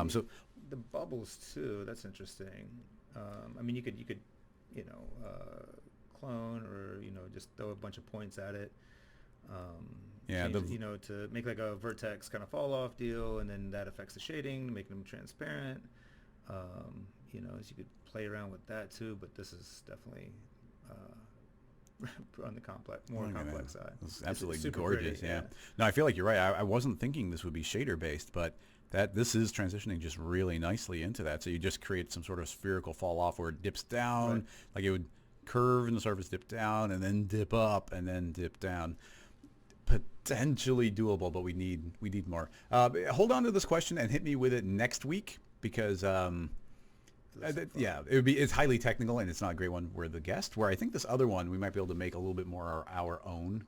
So the bubbles too. That's interesting. I mean, you could clone or just throw a bunch of points at it. To make like a vertex kind of fall off deal, and then that affects the shading, making them transparent. As you could play around with that too, but this is definitely on the more complex side. It's absolutely super gorgeous. Pretty, yeah. No, I feel like you're right. I wasn't thinking this would be shader based, but this is transitioning just really nicely into that. So you just create some sort of spherical fall off where it dips down, like it would curve in the surface, dip down, and then dip up, and then dip down. Potentially doable, but we need more. Hold on to this question and hit me with it next week, because it's highly technical and it's not a great one. We're the guest. Where I think this other one we might be able to make a little bit more our own.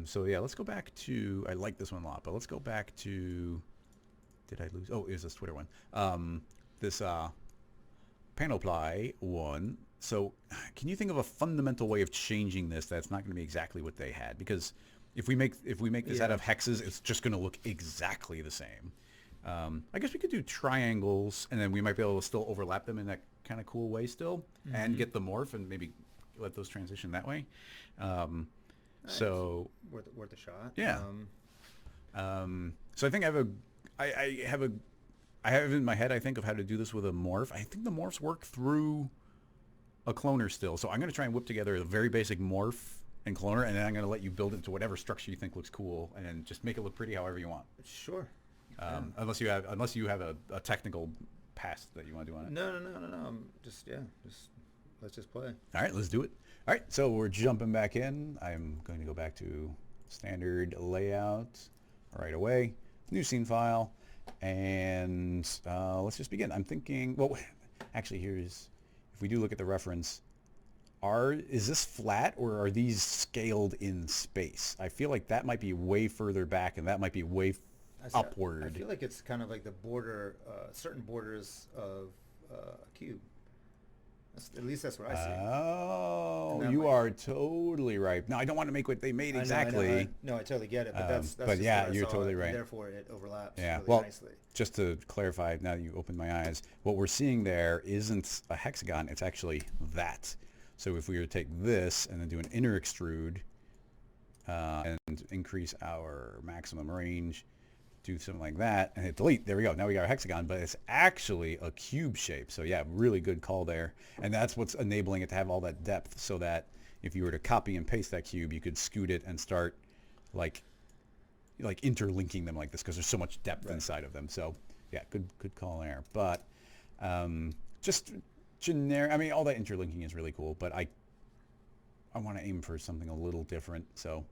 So yeah, let's go back to. I like this one a lot, but let's go back to. Did I lose? Oh, it was this Twitter one. This Panoply one. So can you think of a fundamental way of changing this that's not going to be exactly what they had? Because if we make this out of hexes, it's just going to look exactly the same. I guess we could do triangles, and then we might be able to still overlap them in that kind of cool way still, and get the morph and maybe let those transition that way. So worth a shot. Yeah. So I think I have in my head, I think, of how to do this with a morph. I think the morphs work through a cloner still. So I'm going to try and whip together a very basic morph and cloner, and then I'm going to let you build it into whatever structure you think looks cool, and then just make it look pretty however you want. Sure. Unless you have a technical past that you want to do on it. No. Just let's just play. All right, let's do it. All right, so we're jumping back in. I'm going to go back to standard layout right away. New scene file, and let's just begin. I'm thinking, well, actually, if we do look at the reference, is this flat or are these scaled in space? I feel like that might be way further back, and that might be way upward. I feel like it's kind of like the border, certain borders of a cube. At least that's what I see. Oh, you are totally right. No, I don't want to make what they made exactly. No, I totally get it, but that's but just yeah, where I you're saw totally it, right. And therefore, it overlaps Yeah, really nicely. Just to clarify, now that you opened my eyes, what we're seeing there isn't a hexagon. It's actually that. So if we were to take this and then do an inner extrude and increase our maximum range, do something like that, and hit delete. There we go. Now we got our hexagon, but it's actually a cube shape. So yeah, really good call there. And that's what's enabling it to have all that depth, so that if you were to copy and paste that cube, you could scoot it and start like interlinking them like this, because there's so much depth inside of them. So yeah, good call there. But just generic. I mean, all that interlinking is really cool, but I want to aim for something a little different. So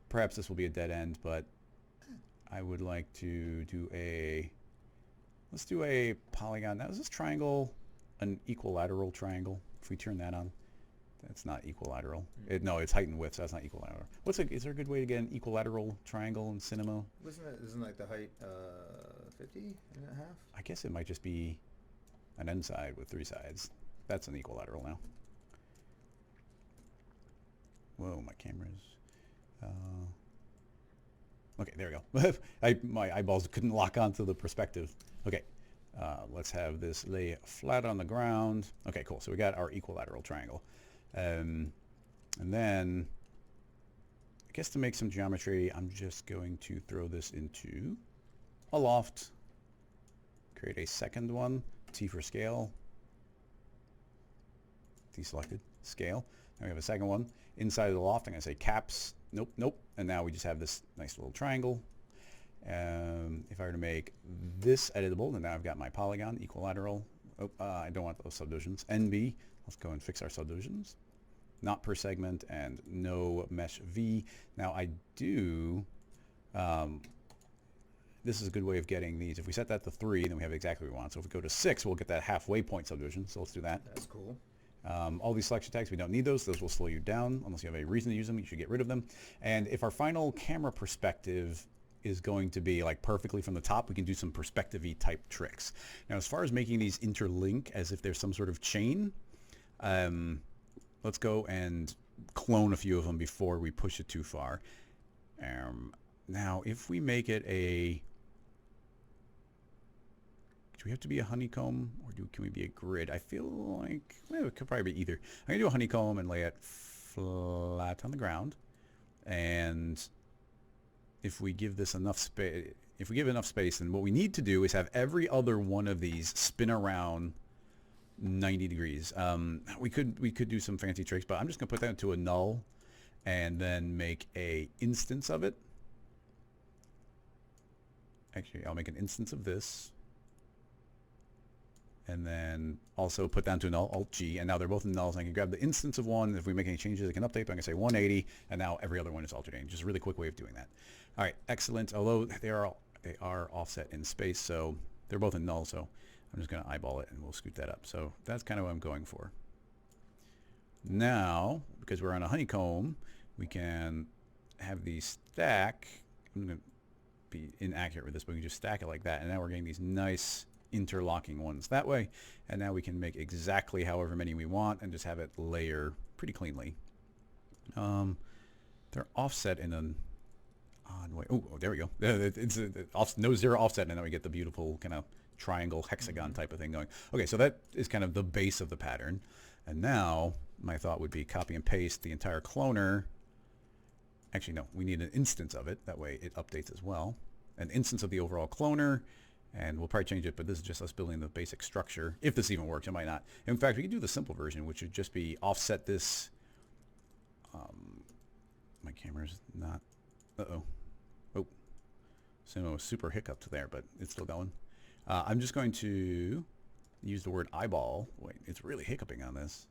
perhaps this will be a dead end, but I would like to do let's do a polygon. Now, is this triangle an equilateral triangle? If we turn that on, that's not equilateral. No, it's height and width, so that's not equilateral. Is there a good way to get an equilateral triangle in cinema? Isn't like the height 50 and a half? I guess it might just be an end side with 3 sides. That's an equilateral now. Whoa, my camera's... Okay, there we go. My eyeballs couldn't lock onto the perspective. Okay, let's have this lay flat on the ground. Okay, cool. So we got our equilateral triangle. And then, I guess to make some geometry, I'm just going to throw this into a loft. Create a second one. T for scale. Deselected. Scale. Now we have a second one. Inside of the loft, I'm going to say caps. Nope. And now we just have this nice little triangle. If I were to make this editable, then now I've got my polygon, equilateral. I don't want those subdivisions. NB, let's go and fix our subdivisions. Not per segment and no mesh V. Now I do, this is a good way of getting these. If we set that to 3, then we have exactly what we want. So if we go to 6, we'll get that halfway point subdivision. So let's do that. That's cool. All these selection tags, we don't need those. Those will slow you down. Unless you have a reason to use them, you should get rid of them. And if our final camera perspective is going to be like perfectly from the top, we can do some perspective-y type tricks. Now, as far as making these interlink as if there's some sort of chain, let's go and clone a few of them before we push it too far. Now, if we make it do we have to be a honeycomb, or can we be a grid? I feel like it could probably be either. I'm going to do a honeycomb and lay it flat on the ground. And if we give this enough space, then what we need to do is have every other one of these spin around 90 degrees. We could do some fancy tricks, but I'm just going to put that to a null and then make a instance of it. Actually, I'll make an instance of this. And then also put down to a null, Alt-G, and now they're both in nulls. I can grab the instance of one. If we make any changes, I can update, but I'm going to say 180, and now every other one is alternating. Just a really quick way of doing that. All right, excellent. Although they are offset in space, so they're both in null, so I'm just going to eyeball it, and we'll scoot that up. So that's kind of what I'm going for. Now, because we're on a honeycomb, we can have these stack. I'm going to be inaccurate with this, but we can just stack it like that, and now we're getting these nice interlocking ones that way, and now we can make exactly however many we want and just have it layer pretty cleanly. They're offset in an odd way. Oh, there we go. It's no zero offset, and then we get the beautiful kind of triangle hexagon type of thing going. Okay, so that is kind of the base of the pattern, and now my thought would be copy and paste the entire cloner. Actually, no, we need an instance of it. That way it updates as well. An instance of the overall cloner. And we'll probably change it, but this is just us building the basic structure. If this even works, it might not. In fact, we can do the simple version, which would just be offset this. My camera's not... Uh-oh. Oh. So super hiccuped there, but it's still going. I'm just going to use the word eyeball. Wait, it's really hiccuping on this.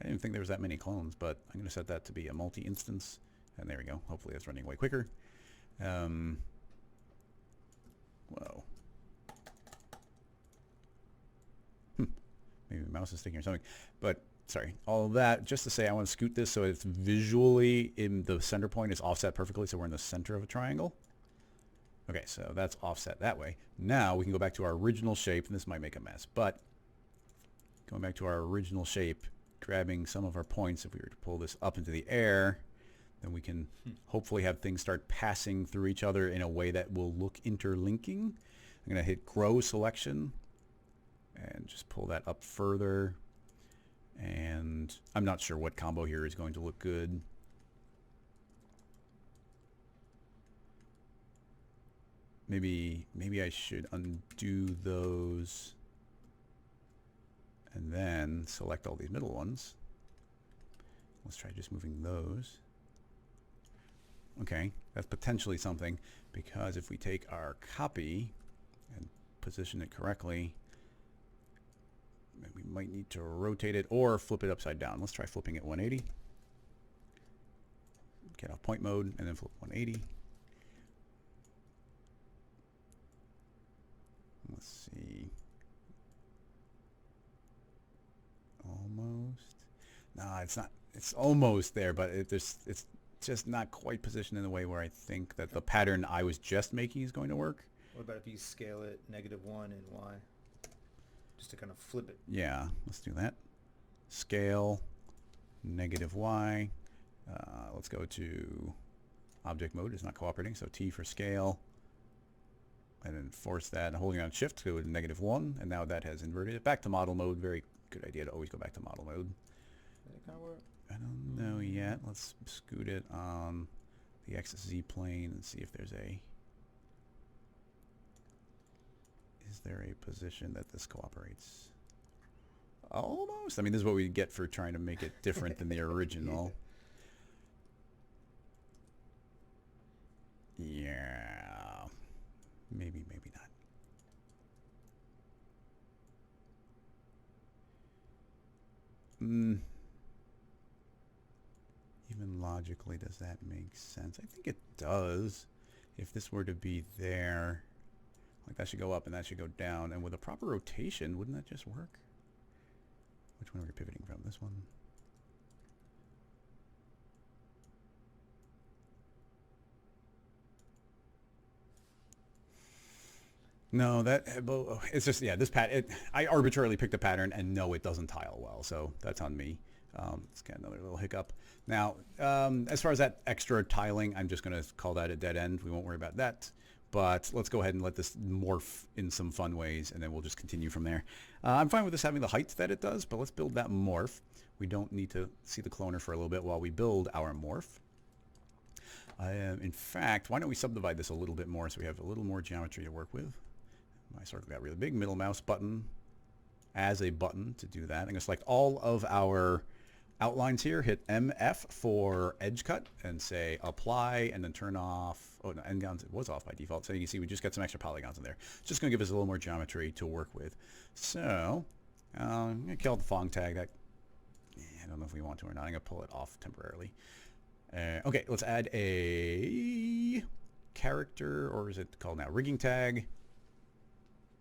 I didn't think there was that many clones, but I'm going to set that to be a multi-instance. And there we go. Hopefully that's running way quicker. Whoa. Maybe the mouse is sticking or something. But, sorry. All of that, just to say I want to scoot this so it's visually in the center point is offset perfectly, so we're in the center of a triangle. Okay, so that's offset that way. Now we can go back to our original shape, and this might make a mess, but going back to our original shape, grabbing some of our points, if we were to pull this up into the air, then we can hopefully have things start passing through each other in a way that will look interlinking. I'm going to hit Grow Selection and just pull that up further. And I'm not sure what combo here is going to look good. Maybe I should undo those and then select all these middle ones. Let's try just moving those. Okay, that's potentially something, because if we take our copy and position it correctly, we might need to rotate it or flip it upside down. Let's try flipping it 180. Get off point mode and then flip 180. Let's see. Almost. No, it's not. It's almost there, but it's just not quite positioned in the way where I think that the pattern I was just making is going to work. What about if you scale it -1 and Y? Just to kind of flip it. Yeah, let's do that. Scale, -Y. Let's go to object mode. It's not cooperating, so T for scale. And then force that, holding on shift to -1, and now that has inverted it. Back to model mode. Very good idea to always go back to model mode. Did it kind of work? I don't know yet. Let's scoot it on the XZ plane and see if there's a... Is there a position that this cooperates? Almost. I mean, this is what we get for trying to make it different than the original. Yeah. Maybe, maybe not. Even logically, does that make sense? I think it does. If this were to be there, like that should go up and that should go down. And with a proper rotation, wouldn't that just work? Which one are we pivoting from? This one? No, it's just, yeah, this I arbitrarily picked a pattern and no, it doesn't tile well, so that's on me. Let's get another little hiccup. Now, as far as that extra tiling, I'm just going to call that a dead end. We won't worry about that, but let's go ahead and let this morph in some fun ways, and then we'll just continue from there. I'm fine with this having the height that it does, but let's build that morph. We don't need to see the cloner for a little bit while we build our morph. In fact, why don't we subdivide this a little bit more so we have a little more geometry to work with. My circle got really big. Middle mouse button as a button to do that. I'm going to select all of our outlines here. Hit MF for edge cut and say apply and then turn off. Oh, no, endgons, it was off by default. So you can see we just got some extra polygons in there. It's just going to give us a little more geometry to work with. So I'm going to kill the Morph Tag. I don't know if we want to or not. I'm going to pull it off temporarily. Okay, let's add a character, or is it called now rigging tag.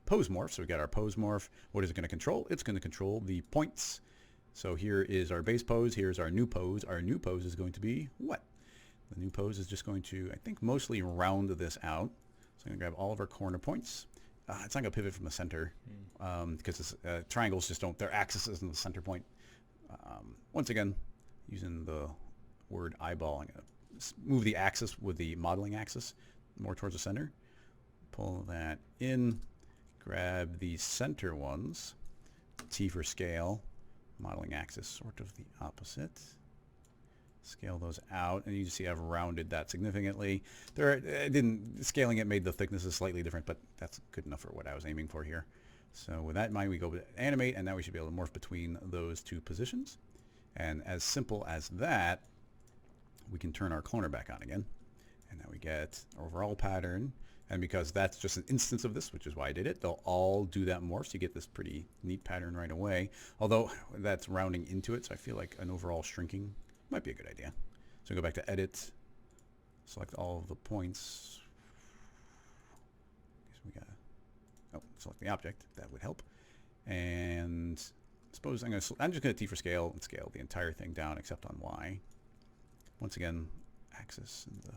Pose morph. So we got our pose morph. What is it going to control? It's going to control the points. So here is our base pose. Here's our new pose. Our new pose is going to be what? The new pose is just going to, I think, mostly round this out. So I'm going to grab all of our corner points. It's not going to pivot from the center because triangles just don't, their axis isn't the center point. Once again, using the word eyeball, I'm going to move the axis with the modeling axis more towards the center. Pull that in. Grab the center ones, T for scale, modeling axis sort of the opposite. scale those out, and you can see I've rounded that significantly. Scaling it made the thicknesses slightly different, but that's good enough for what I was aiming for here. So with that in mind, we go to animate, and now we should be able to morph between those two positions. And as simple as that, we can turn our cloner back on again. And now we get our overall pattern. And because that's just an instance of this, which is why I did it, they'll all do that morph, so you get this pretty neat pattern right away. Although that's rounding into it, so I feel like an overall shrinking might be a good idea. So go back to Edit, select all of the points. Guess we gotta, select the object. That would help. And suppose I'm just going to T for scale and scale the entire thing down except on Y. Once again, axis in the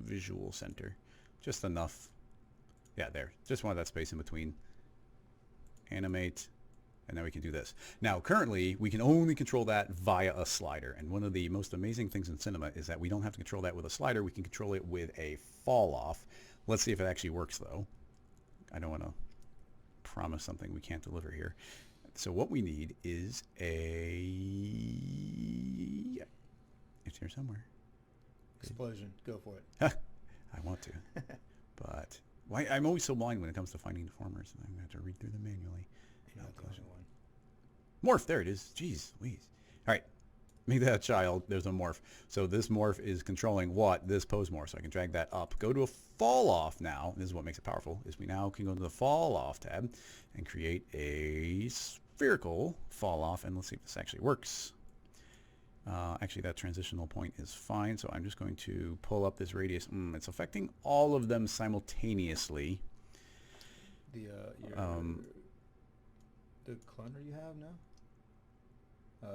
visual center. Just enough. Yeah, there. Just wanted that space in between. Animate. And now we can do this. Now, currently, we can only control that via a slider. And one of the most amazing things in cinema is that we don't have to control that with a slider. We can control it with a fall off. Let's see if it actually works, though. I don't want to promise something we can't deliver here. So what we need is it's here somewhere. Explosion. Go for it. I want to. But I'm always so blind when it comes to finding deformers. I'm going to have to read through them manually. You're not the only one. Morph, there it is. Jeez Louise. All right. Make that a child. There's a morph. So this morph is controlling what? This pose morph. So I can drag that up. Go to a fall off now. This is what makes it powerful, is we now can go to the fall off tab and create a spherical fall off. And let's see if this actually works. Actually, that transitional point is fine. So I'm just going to pull up this radius. It's affecting all of them simultaneously. The cloner you have now?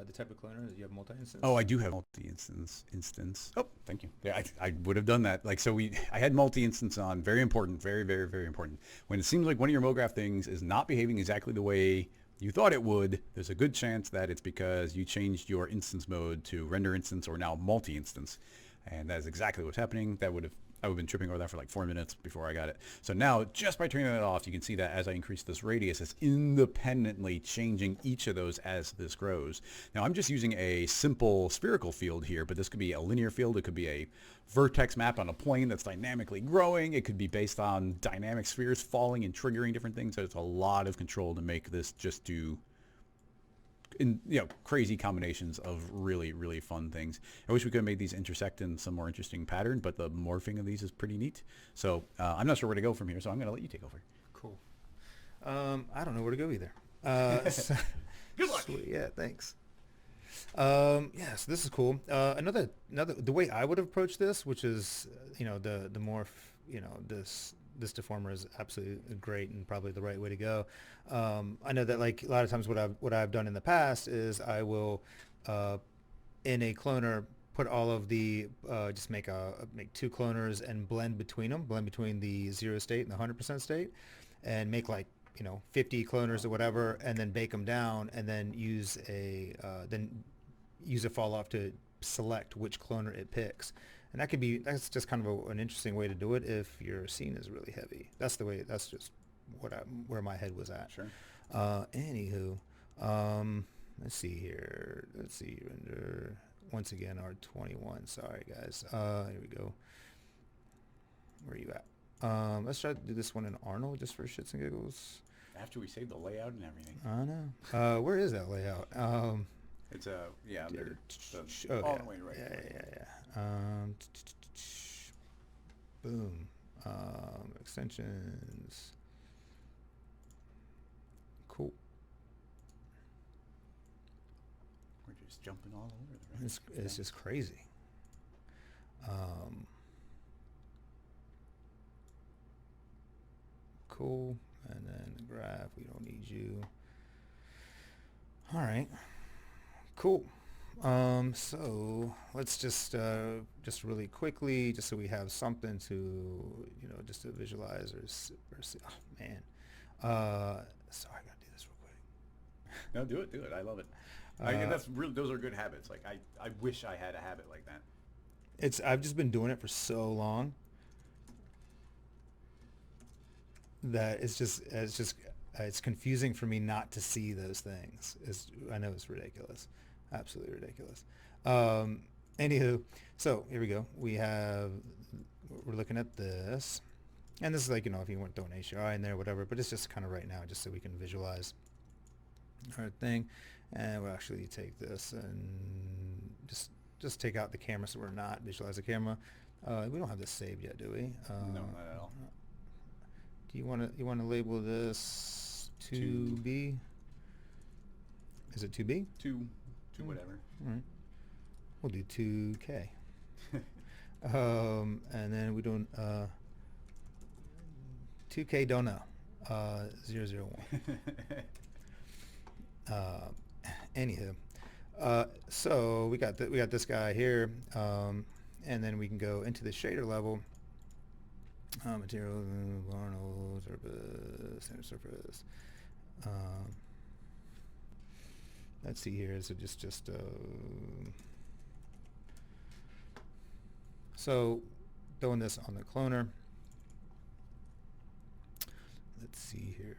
The type of cloner that you have multi-instance? Oh, I do have multi-instance. Oh, thank you. Yeah, I would have done that. Like, so I had multi-instance on. Very important. Very, very, very important. When it seems like one of your MoGraph things is not behaving exactly the way you thought it would, there's a good chance that it's because you changed your instance mode to render instance or now multi-instance. And that is exactly what's happening. I would have been tripping over that for like 4 minutes before I got it. So now, just by turning that off, you can see that as I increase this radius, it's independently changing each of those as this grows. Now, I'm just using a simple spherical field here, but this could be a linear field. It could be a vertex map on a plane that's dynamically growing. It could be based on dynamic spheres falling and triggering different things. So it's a lot of control to make this just do crazy combinations of really, really fun things. I wish we could have made these intersect in some more interesting pattern, but the morphing of these is pretty neat. So I'm not sure where to go from here, so I'm going to let you take over. Cool. I don't know where to go either. Good luck. Sweet. Yeah, thanks. So this is cool. Another the way I would have approached this, which is the morph, this deformer is absolutely great and probably the right way to go. I know that like a lot of times what I've done in the past is I will in a cloner put all of the just make 2 cloners and blend between the 0 state and the 100% state, and make like 50 cloners or whatever, and then bake them down, and then use a fall off to select which cloner it picks. And that's just kind of an interesting way to do it if your scene is really heavy. That's just where my head was at. Sure. Anywho, let's see here. Let's see, render once again R21. Sorry guys. Here we go. Where are you at? Let's try to do this one in Arnold just for shits and giggles. After we save the layout and everything. I know. Where is that layout? It's all the way right. Yeah. Boom. Extensions. Cool. We're just jumping all over the right. It's just crazy. Cool. And then the graph, we don't need you. All right. Cool. So let's just really quickly, just so we have something to, just to visualize or see. Oh man. Sorry, I gotta do this real quick. No, do it. I love it. That's really, those are good habits. Like I wish I had a habit like that. I've just been doing it for so long that it's confusing for me not to see those things. I know it's ridiculous. Absolutely ridiculous. Anywho, so here we go. We're looking at this, and this is like, if you want to throw an HDRI in there, whatever, but it's just kind of right now, just so we can visualize our thing. And we'll actually take this and just take out the camera, so we're not visualize the camera. We don't have this saved yet, do we? No, not at all. Do you want to label this 2B? Is it 2B? Two whatever. All right. We'll do 2K. And then we don't 2K don't know 001. Anywho, so we got this guy here, and then we can go into the shader level. Material, Arnold, surface, center surface. Let's see here. So so throwing this on the cloner. Let's see here.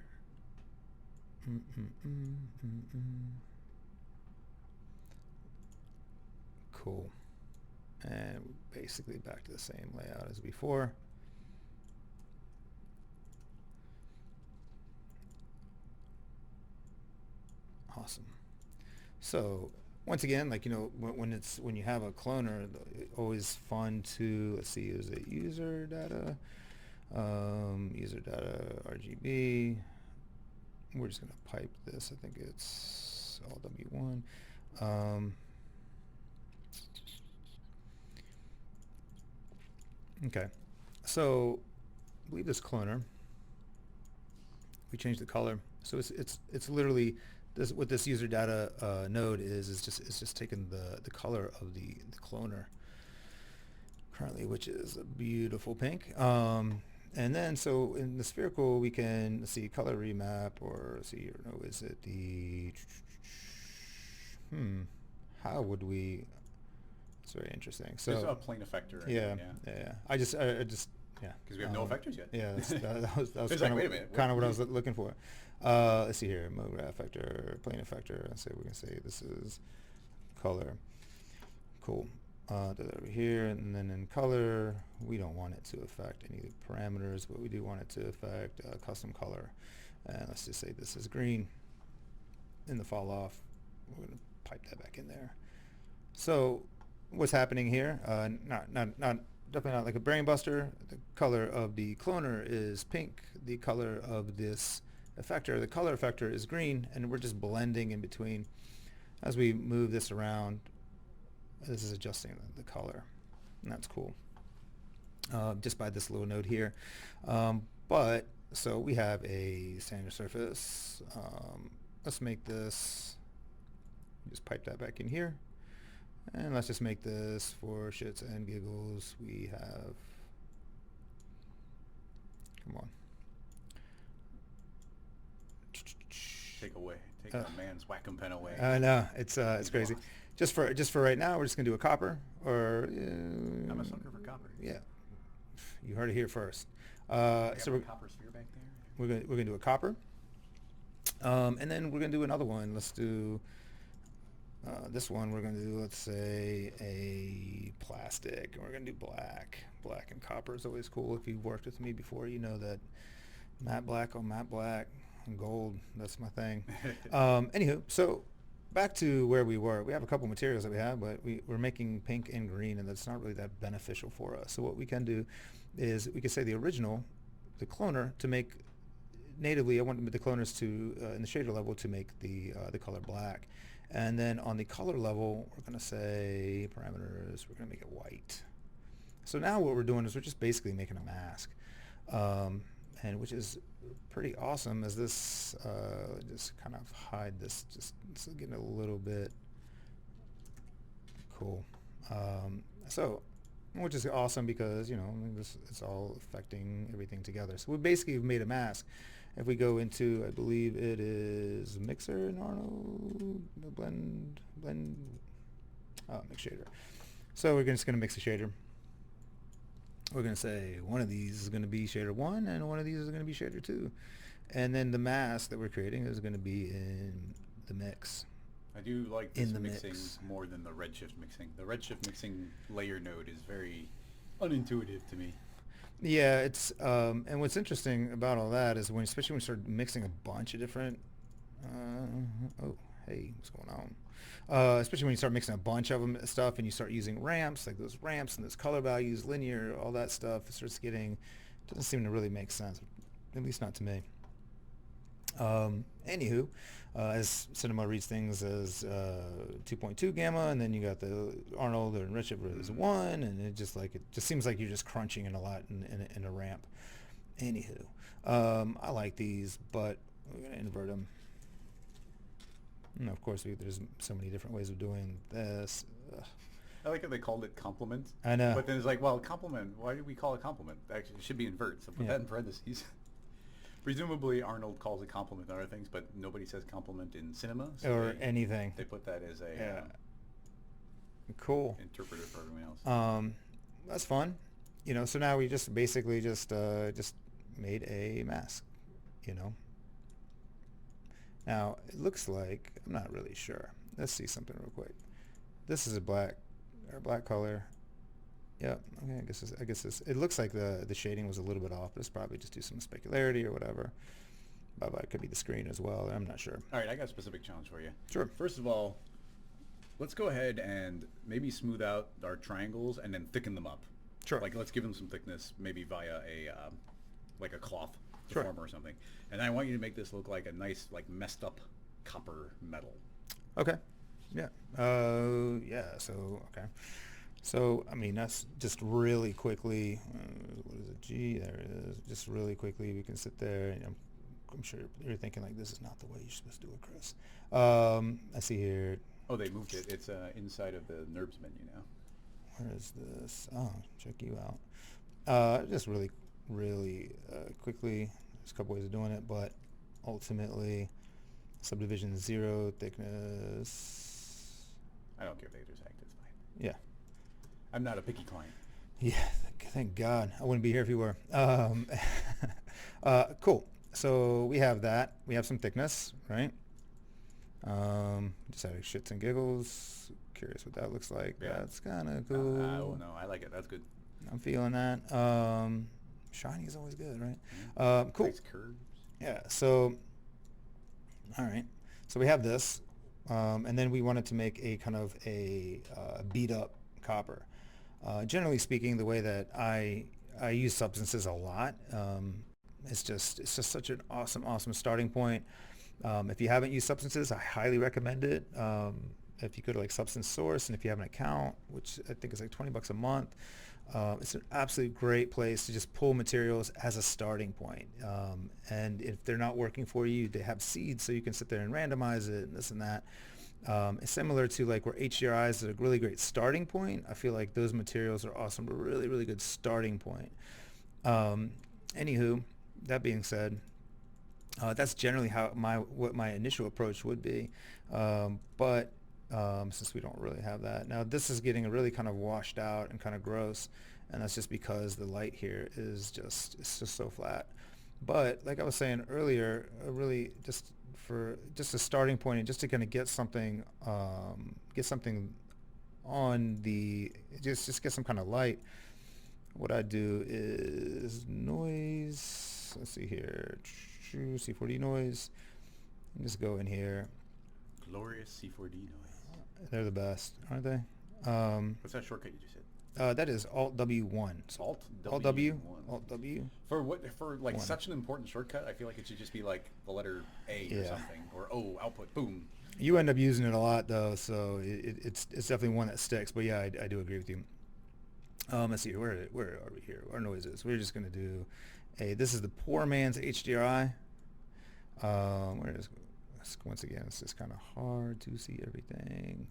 Cool. And basically back to the same layout as before. Awesome. So once again, like, when you have a cloner, always fun to, let's see, is it user data RGB. We're just gonna pipe this. I think it's all W1. Okay, so leave this cloner. We change the color, so it's literally this. What this user data node is just taking the color of the cloner currently, which is a beautiful pink. And then, so in the spherical, we can, let's see, color remap, or let's see, is it the, how would we, it's very interesting. So there's a plane effector. Yeah. I just, yeah. Because we have no effectors yet. Yeah, that was kind of, wait a minute, kind of what I was looking for. Let's see here, mode effector, plane effector. Let's say we can say this is color. Cool. Do that over here, and then in color, we don't want it to affect any of the parameters, but we do want it to affect custom color. And let's just say this is green. In the fall off, we're going to pipe that back in there. So what's happening here? Definitely not like a brain buster. The color of the cloner is pink. The color of this effector, the color effector, is green, and we're just blending in between. As we move this around, this is adjusting the color, and that's cool. Just by this little node here. But so we have a standard surface. Let's make this, just pipe that back in here. And let's just make this, for shits and giggles, we have, come on. Take a man's whack-em pen away. I know, it's crazy. Lost. Just for right now, we're just gonna do a copper, or I'm a sucker for copper. yeah, you heard it here first. So we're copper sphere back there. We're gonna do a copper, and then we're gonna do another one. Let's do this one. We're gonna do, let's say, a plastic, and we're gonna do black. Black and copper is always cool. If you've worked with me before, you know that matte black on matte black and gold, that's my thing. Anywho, so back to where we were. We have a couple materials that we have, but we're making pink and green, and that's not really that beneficial for us. So what we can do is we can say the original, the cloner, to make natively, I want the cloners to, in the shader level, to make the color black. And then on the color level, we're going to say parameters, we're going to make it white. So now what we're doing is we're just basically making a mask, and which is pretty awesome, as this, just kind of hide this, just getting a little bit cool. So, which is awesome because, it's all affecting everything together. So we basically have made a mask. If we go into, I believe it is Mixer in Arnold, blend, mix shader. So we're just going to mix a shader. We're going to say one of these is going to be shader 1, and one of these is going to be shader 2. And then the mask that we're creating is going to be in the mix. I do like this in the mixing mix. more than the Redshift mixing. The Redshift mixing layer node is very unintuitive to me. Yeah, it's and what's interesting about all that is especially when you start mixing a bunch of different. Oh, hey, what's going on? Especially when you start mixing a bunch of them stuff, and you start using ramps, like those ramps and those color values, linear, all that stuff. It starts getting doesn't seem to really make sense, at least not to me. Anywho, as cinema reads things as 2.2 gamma, and then you got the Arnold and Redshift as 1, and it just seems like you're just crunching in a lot in a ramp. Anywho, I like these, but we're gonna invert them. And of course, there's so many different ways of doing this. Ugh. I like how they called it complement. I know. But then it's like, well, complement, why do we call it complement? Actually, it should be invert, so put Yeah. that in parentheses. Presumably, Arnold calls it complement and other things, but nobody says complement in cinema. So Or anything. They put that as a Yeah. Cool. interpreter for everyone else. That's fun. So now we just basically just made a mask, you know. Now it looks like, I'm not really sure. Let's see something real quick. This is a black color. Yep. Okay. I guess it looks like the shading was a little bit off. Let's probably just do some specularity or whatever. But it could be the screen as well. I'm not sure. All right, I got a specific challenge for you. Sure. First of all, let's go ahead and maybe smooth out our triangles and then thicken them up. Sure. Like, let's give them some thickness, maybe via a cloth Sure. deformer or something. And I want you to make this look like a nice, like, messed up copper metal. Okay. Yeah. Yeah. So okay. So I mean that's just really quickly. What is it? G. There it is. Just really quickly, we can sit there. And I'm sure you're thinking like, this is not the way you're supposed to do it, Chris. I see here. Oh, they moved it. It's inside of the NURBS menu now. Where is this? Oh, check you out. Just really quickly. There's a couple ways of doing it, but ultimately, subdivision 0, thickness. I don't care if they just act. It's fine. Yeah. I'm not a picky client. Yeah, thank God. I wouldn't be here if you were. Cool. So we have that. We have some thickness, right? Just out of shits and giggles. Curious what that looks like. Yeah. That's kind of cool. Oh, no, I like it. That's good. I'm feeling that. Shiny is always good, right? Cool. Nice curves. Yeah. So, all right. So we have this, and then we wanted to make a kind of a beat up copper. Generally speaking, the way that I use substances a lot, it's just such an awesome starting point. If you haven't used substances, I highly recommend it. If you go to like Substance Source, and if you have an account, which I think is like $20 a month, it's an absolute great place to just pull materials as a starting point. And if they're not working for you, they have seeds, so you can sit there and randomize it and this and that. It's similar to like where HDRI is a really great starting point. I feel like those materials are awesome, a really good starting point. Anywho, that being said, that's generally what my initial approach would be. But since we don't really have that. Now this is getting really kind of washed out and kind of gross, and that's just because the light here is it's just so flat. But like I was saying earlier, really just a starting point and just to kind of get something on the, just get some kind of light. What I do is noise, let's see here, C4D noise, and just go in here. Glorious C4D noise. They're the best, aren't they? What's that shortcut you just said? That is Alt W1. Alt Alt W. Alt W. For like One. such an important shortcut, I feel like it should just be like the letter A or Yeah. something, or O output, boom. You end up using it a lot though, so it's definitely one that sticks. But yeah, I do agree with you. Let's see, where are we here? Our noises. We're just gonna do this is the poor man's HDRI. Once again, it's just kind of hard to see everything.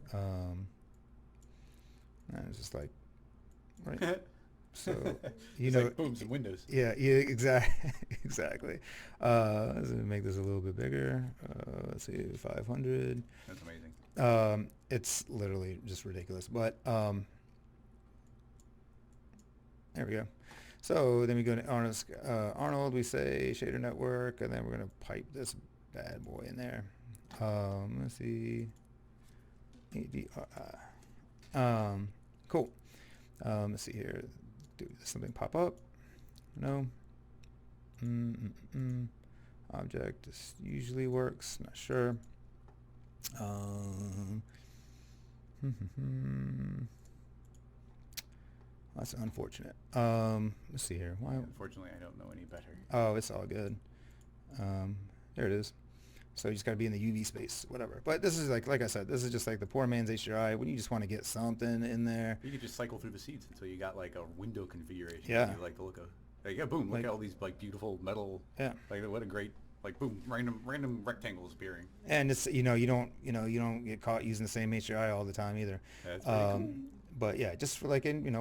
It's just like, right. So you It's know, like, boom, some windows. yeah, exactly. Let's make this a little bit bigger. Let's see, 500. That's amazing. It's literally just ridiculous, but there we go. So then we go to Arnold. We say shader network, and then we're gonna pipe this bad boy in there. Let's see. ADRI. Cool. Let's see here. Do something pop up? No. Object. This usually works. Not sure. That's unfortunate. Let's see here. Why? Unfortunately, I don't know any better. Oh, it's all good. There it is. So you just got to be in the UV space, whatever. But this is like I said, this is just like the poor man's HDRI when you just want to get something in there. You could just cycle through the seeds until you got like a window configuration. Yeah. That you like the look of. Like, yeah, boom! Look at all these like beautiful metal. Yeah. Like what a great boom! Random rectangles appearing. And it's you don't get caught using the same HDRI all the time either. That's pretty cool. But yeah, just for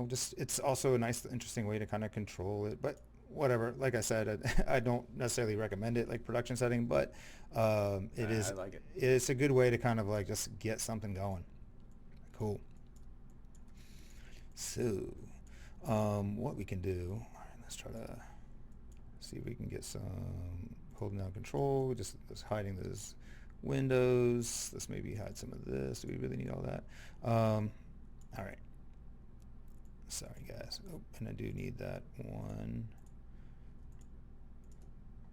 just it's also a nice, interesting way to kind of control it. But whatever, like I said, I don't necessarily recommend it like production setting, but it is. I like it. It's a good way to kind of like just get something going. Cool. So, what we can do? All right, let's try to see if we can get some holding down control. Just hiding those windows. Let's maybe hide some of this. Do we really need all that? All right. Sorry, guys. Oh, and I do need that one.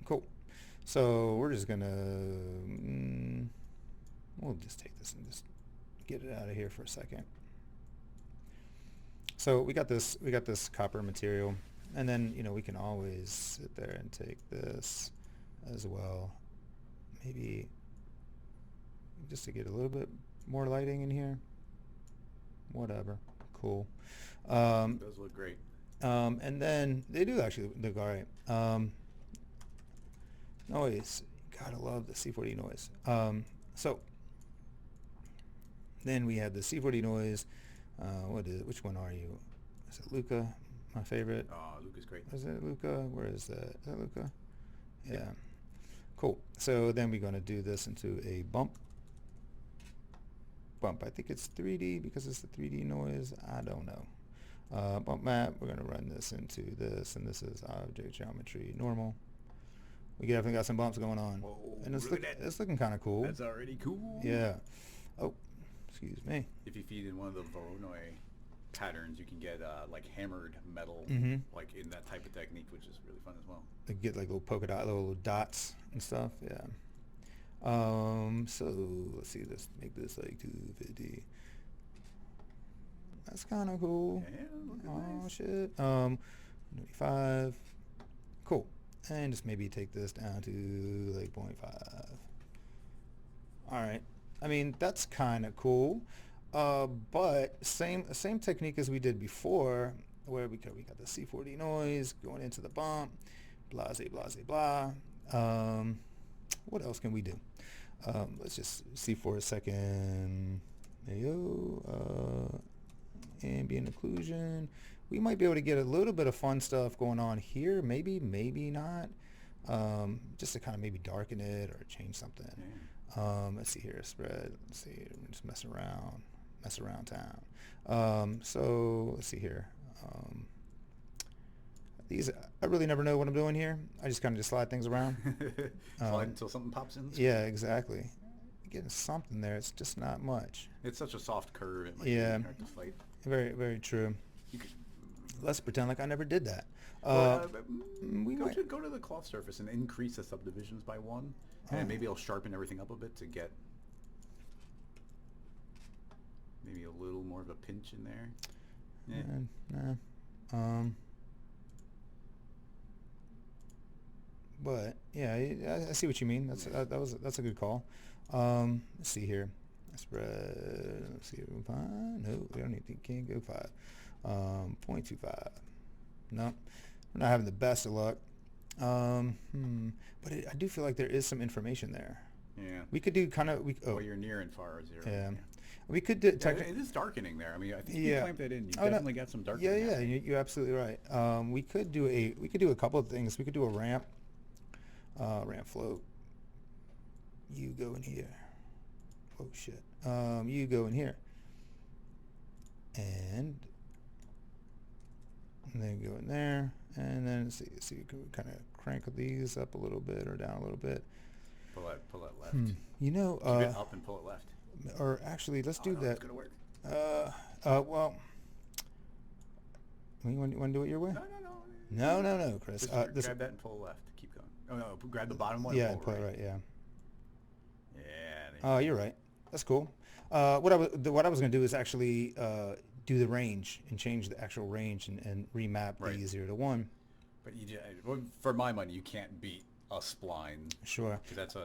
Cool. So we're just gonna we'll just take this and just get it out of here for a second. So we got this copper material, and then we can always sit there and take this as well. Maybe just to get a little bit more lighting in here. Whatever. Cool. Those look great. And then they do actually look all right. Noise. Gotta love the C40 noise. So then we have the C40 noise. What is it? Which one are you? Is it Luca? My favorite. Oh, Luca's great. Is it Luca? Where is that? Is that Luca? Yeah. Cool. So then we're going to do this into a bump. I think it's 3D because it's the 3D noise. I don't know. Bump map. We're going to run this into this, and this is object geometry normal. We definitely got some bumps going on. Whoa, and it's looking kind of cool. That's already cool. Yeah. Oh, excuse me. If you feed in one of the Voronoi patterns, you can get like hammered metal, like in that type of technique, which is really fun as well. They get like little polka dot, little dots and stuff. Yeah. So let's see. Let's make this like 250. That's kind of cool. Yeah. Oh Nice. shit. 25. Cool. And just maybe take this down to like 0.5. All right. I mean, that's kind of cool. But same technique as we did before, where we got the C40 noise going into the bump, blah, blah, blah. What else can we do? Let's just see for a second. Ambient occlusion. We might be able to get a little bit of fun stuff going on here. Maybe not. Just to kind of maybe darken it or change something. Yeah. Let's see here. Spread. Let's see. Just mess around town. So let's see here. These I really never know what I'm doing here. I just kind of just slide things around. Slide until something pops in. Yeah, exactly. Getting something there. It's just not much. It's such a soft curve. It might Yeah. be hard to fight. Very, very true. You could, Let's pretend like I never did that. We go might. to the cloth surface and increase the subdivisions by 1, and maybe I'll sharpen everything up a bit to get maybe a little more of a pinch in there. Yeah. Nah. But yeah, I see what you mean. That's a good call. Let's see here. Spread. Let's see. 5. No, we don't need. Can't go 5. 0.25. No, we're not having the best of luck. But I do feel like there is some information there. Yeah. We could do kind of. Well, you're near and far 0. Yeah. We could do. Yeah, it is darkening there. I mean, I think if you clamp that in, you definitely got some darkening. Yeah, you're absolutely right. We could do a couple of things. We could do a ramp float. You go in here. Oh shit. You go in here. And then go in there, and then see you can kind of crank these up a little bit or down a little bit. Pull that left. You know, Keep it up and pull it left. Or actually, let's do no, that. It's gonna work. Well, you want to do it your way? No, Chris. Just grab that and pull left. Keep going. Oh no, grab the bottom one. Yeah, and pull it right. Yeah. Yeah. Oh, you're right. That's cool. What I was going to do is actually do the range and change the actual range and remap the 0 to 1. But for my money, you can't beat a spline. Sure. Because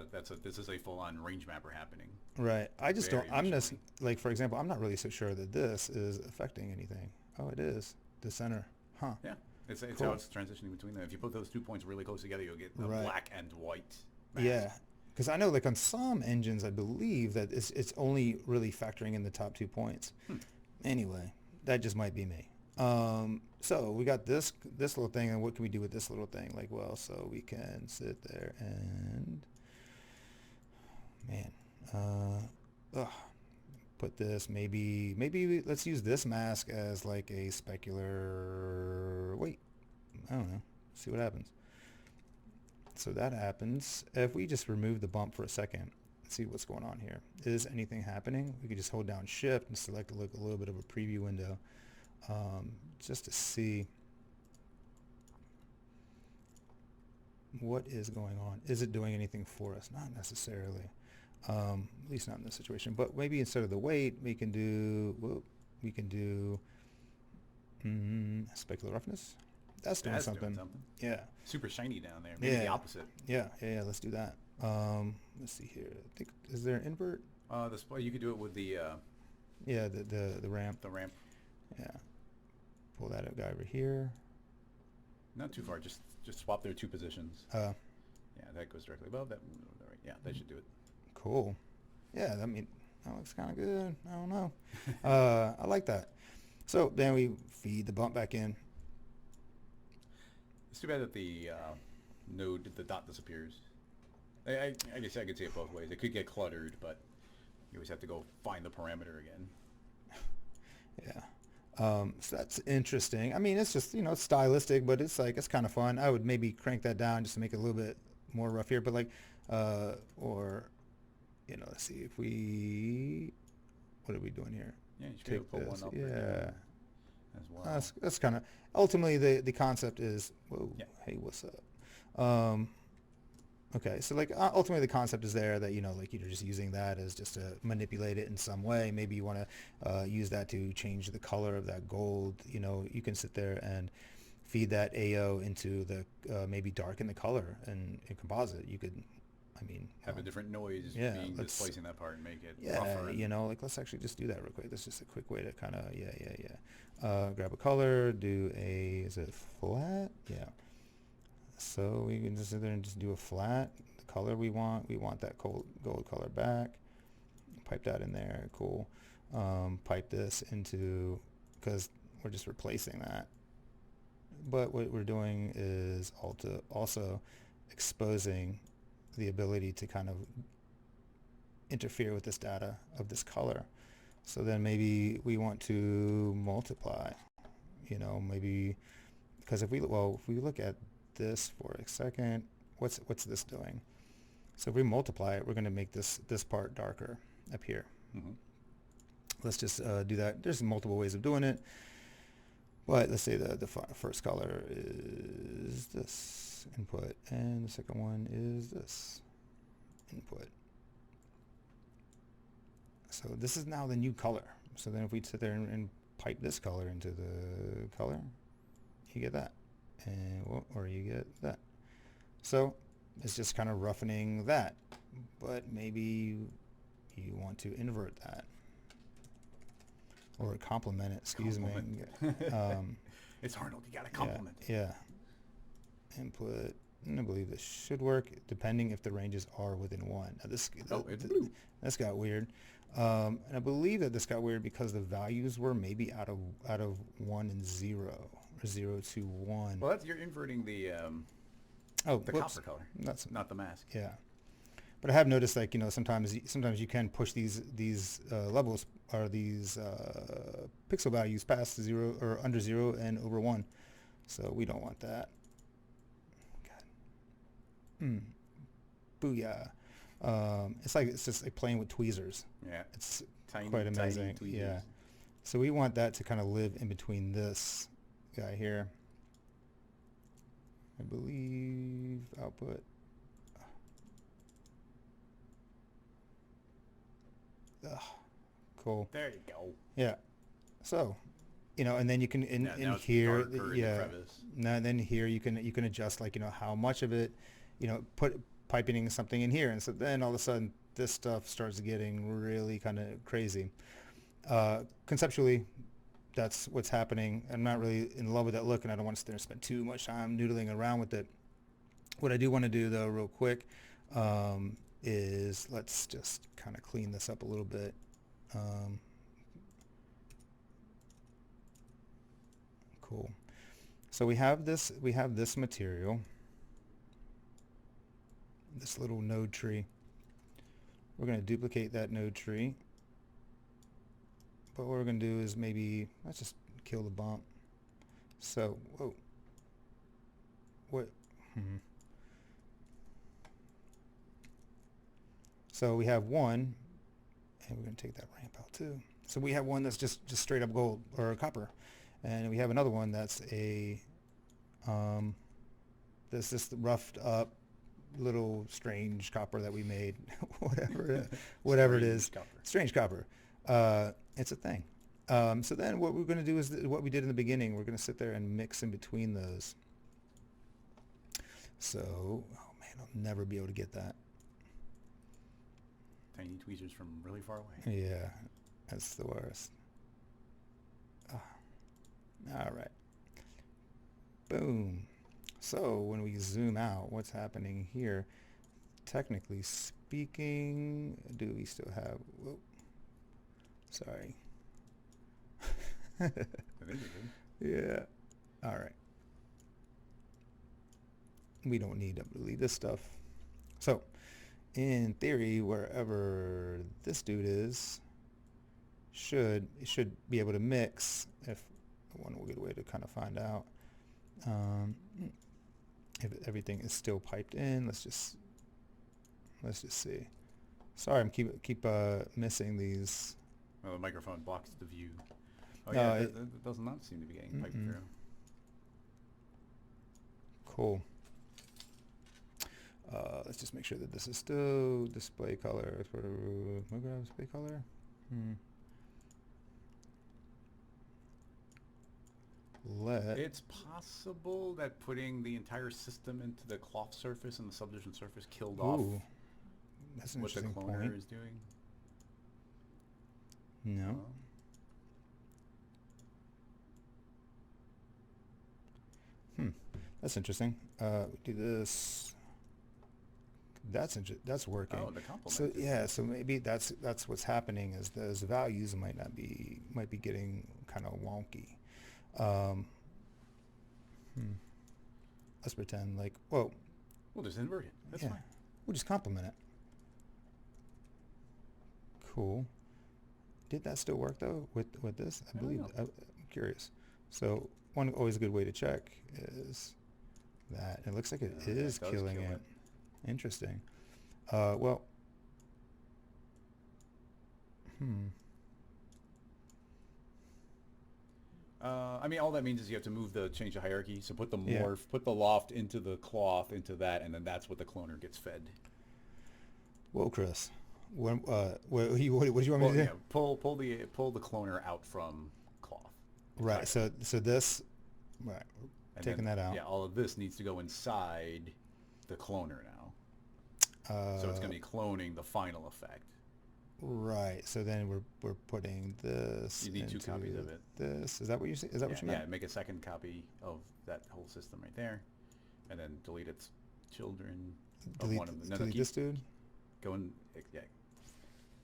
this is a full-on range mapper happening. Right. I just Very don't. I'm just efficiently. like, for example, I'm not really so sure that this is affecting anything. Oh, it is. The center. Huh. Yeah. It's Cool. how it's transitioning between them. If you put those 2 points really close together, you'll get a Right. black and white mask. Yeah. Because I know, like on some engines, I believe that it's only really factoring in the top 2 points. Anyway, that just might be me. So we got this little thing, and what can we do with this little thing? Like, well, so we can sit there and, put this, maybe let's use this mask as like a specular weight. I don't know. See what happens. So that happens. If we just remove the bump for a second, see what's going on here. Is anything happening? We could just hold down shift and select a little bit of a preview window, just to see what is going on. Is it doing anything for us? Not necessarily, at least not in this situation. But maybe instead of the weight, we can do specular roughness. That's doing something. Yeah. Super shiny down there. Maybe the opposite. Yeah. Let's do that. Let's see here. I think, is there an invert? You could do it with the the ramp. the ramp. Yeah. Pull that guy over here. Not too far. Just swap their 2 positions. Yeah, that goes directly above that. Right. Yeah, that should do it. Cool. Yeah, I mean, that looks kind of good. I don't know. I like that. So then we feed the bump back in. It's too bad that the the dot disappears. I guess I could see it both ways. It could get cluttered, but you always have to go find the parameter again. Yeah. So that's interesting. I mean, it's just, it's stylistic, but it's kind of fun. I would maybe crank that down just to make it a little bit more rough here, but let's see if what are we doing here? Yeah, you should be able to pull one up. Yeah. Right there as well. That's kind of, ultimately the concept is, whoa, Yeah. Hey, what's up? Okay, so ultimately the concept is there that, you're just using that as just to manipulate it in some way. Maybe you want to use that to change the color of that gold. You can sit there and feed that AO into the, maybe darken the color and composite. You could, have a different noise being displacing that part and make it rougher. Let's actually just do that real quick. That's just a quick way to kind of, grab a color, is it flat? Yeah. So we can just sit there and just do a flat. The color we want that gold color back. Pipe that in there, cool. Pipe this into, because we're just replacing that. But what we're doing is also exposing the ability to kind of interfere with this data of this color. So then maybe we want to multiply, maybe, because if we look at this for a second, what's this doing? So if we multiply it, we're going to make this part darker up here. Mm-hmm. Let's just do that. There's multiple ways of doing it, but let's say the first color is this input, and the second one is this input. So this is now the new color. So then if we sit there and pipe this color into the color, you get that. Or you get that. So it's just kind of roughening that, but maybe you want to invert that or complement it. Excuse me. It's Arnold. You got to complement. Yeah. Input. And I believe this should work, depending if the ranges are within 1. Now this got weird. And I believe that this got weird because the values were maybe out of 1 and 0. Or 0 to 1. Well, you're inverting the copper color. That's not the mask. Yeah, but I have noticed, sometimes you can push these levels or these pixel values past 0 or under 0 and over 1. So we don't want that. God. Booyah. It's just like playing with tweezers. Yeah. It's Tiny, quite tiny amazing. tweezers. Yeah. So we want that to kind of live in between this guy here. I believe output. Ugh, cool. There you go. Yeah. So, and then you can in Now it's here, darker in the crevice. Now then here you can adjust like how much of it, put piping something in here, and so then all of a sudden this stuff starts getting really kind of crazy. Conceptually, that's what's happening. I'm not really in love with that look, and I don't want to sit there and spend too much time noodling around with it. What I do want to do though, real quick, is let's just kind of clean this up a little bit. Cool. So we have this material, this little node tree. We're going to duplicate that node tree. But what we're going to do is maybe, let's just kill the bump. So, whoa. What? So we have one, and we're going to take that ramp out too. So we have one that's just straight up gold or copper. And we have another one that's a, this roughed up little strange copper that we made, whatever it is. Strange copper. It's a thing. So then what we're going to do is what we did in the beginning. We're going to sit there and mix in between those. So, oh man, I'll never be able to get that. Tiny tweezers from really far away. Yeah, that's the worst. All right. Boom. So when we zoom out, what's happening here? Technically speaking, do we still have... Whoa. Sorry. I think you did. Yeah. All right. We don't need to delete this stuff. So, in theory, wherever this dude is, it should be able to mix. If one good way to kind of find out if everything is still piped in. Let's just see. Sorry, I'm keep missing these. Well, the microphone blocks the view. Oh No, yeah, it that does not seem to be getting piped through. Cool. Let's just make sure that this is still display color. Display color. It's possible that putting the entire system into the cloth surface and the subdivision surface killed off that's an what the interesting cloner point. is doing. No. That's interesting. Do this. That's working. Oh, the complement. So yeah, so maybe that's what's happening is those values might be getting kind of wonky. Let's pretend like, whoa. We'll just invert it. That's fine. We'll just complement it. Cool. Did that still work though with this? I believe. I'm curious. So always a good way to check is that it looks like it is killing it. Interesting. Well. I mean, all that means is you have to change the hierarchy. So put the morph, put the loft into the cloth, into that, and then that's what the cloner gets fed. Whoa, Chris. What do you want me to do? Yeah, pull the cloner out from cloth. Right. So this, right. And taking then, that out. Yeah, all of this needs to go inside the cloner now. So it's going to be cloning the final effect. Right. So then we're putting this. You need 2 copies of it. This is that what you see? Is that what you meant? Yeah. Make a second copy of that whole system right there, and then delete its children. Delete, one of them. delete this dude. Go in.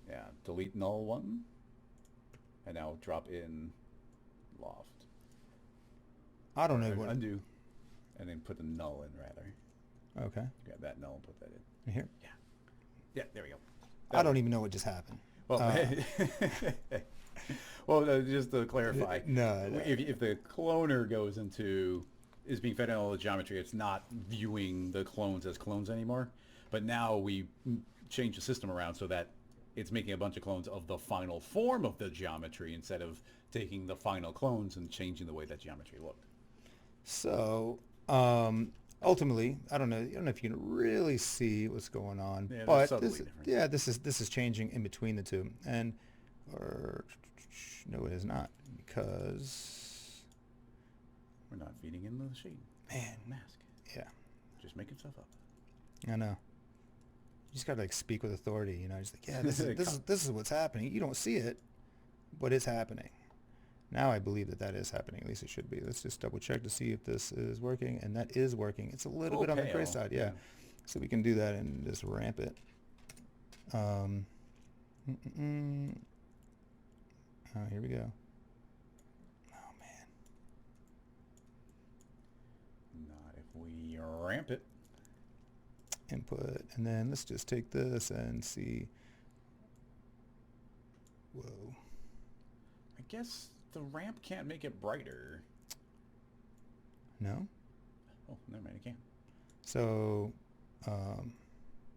Yeah. Delete null 1, and now drop in loft. I don't know what. Undo, and then put the null in rather. Okay. Grab that null and put that in. Right here. Yeah. Yeah. There we go. I don't even know what just happened. Well, just to clarify, no. If the cloner is being fed in all the geometry, it's not viewing the clones as clones anymore. But now we change the system around so that it's making a bunch of clones of the final form of the geometry instead of taking the final clones and changing the way that geometry looked. So ultimately, I don't know if you can really see what's going on, Yeah, but subtly different. this is changing in between the two, and no, it is not, because We're not feeding in the shade. Man. Mask. yeah, Just making stuff up. I know. You just gotta like speak with authority, you know. Just like, yeah, this is what's happening. You don't see it, but it's happening. Now I believe that is happening. At least it should be. Let's just double check to see if this is working, and that is working. It's a little bit on the gray side, yeah. So we can do that and just ramp it. Oh, here we go. Oh man. Not if we ramp it. Input, and then let's just take this and see. Whoa. I guess the ramp can't make it brighter. No? Oh, never mind, it can. So,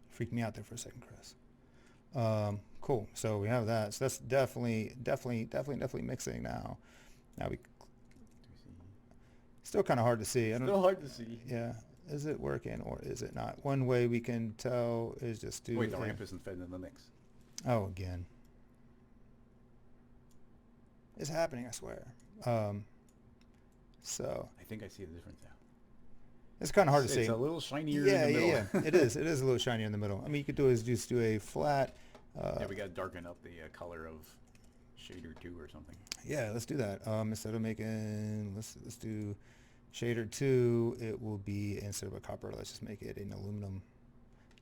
freaked me out there for a second, Chris. Cool. So we have that. So that's definitely mixing now. Now we still kind of hard to see. Still hard to see. Yeah. Is it working or is it not? One way we can tell is just do. Wait, the ramp isn't fed in the mix. Oh, again. It's happening, I swear. So I think I see the difference now. it's kind of hard to see. It's a little shinier Yeah, in the middle. yeah. It is. It is a little shinier in the middle. I mean, you could do is just do a flat. Yeah, we got to darken up the color of shader 2 or something. Yeah, let's do that. Instead of making, let's do shader 2. It will be, instead of a copper, let's just make it an aluminum.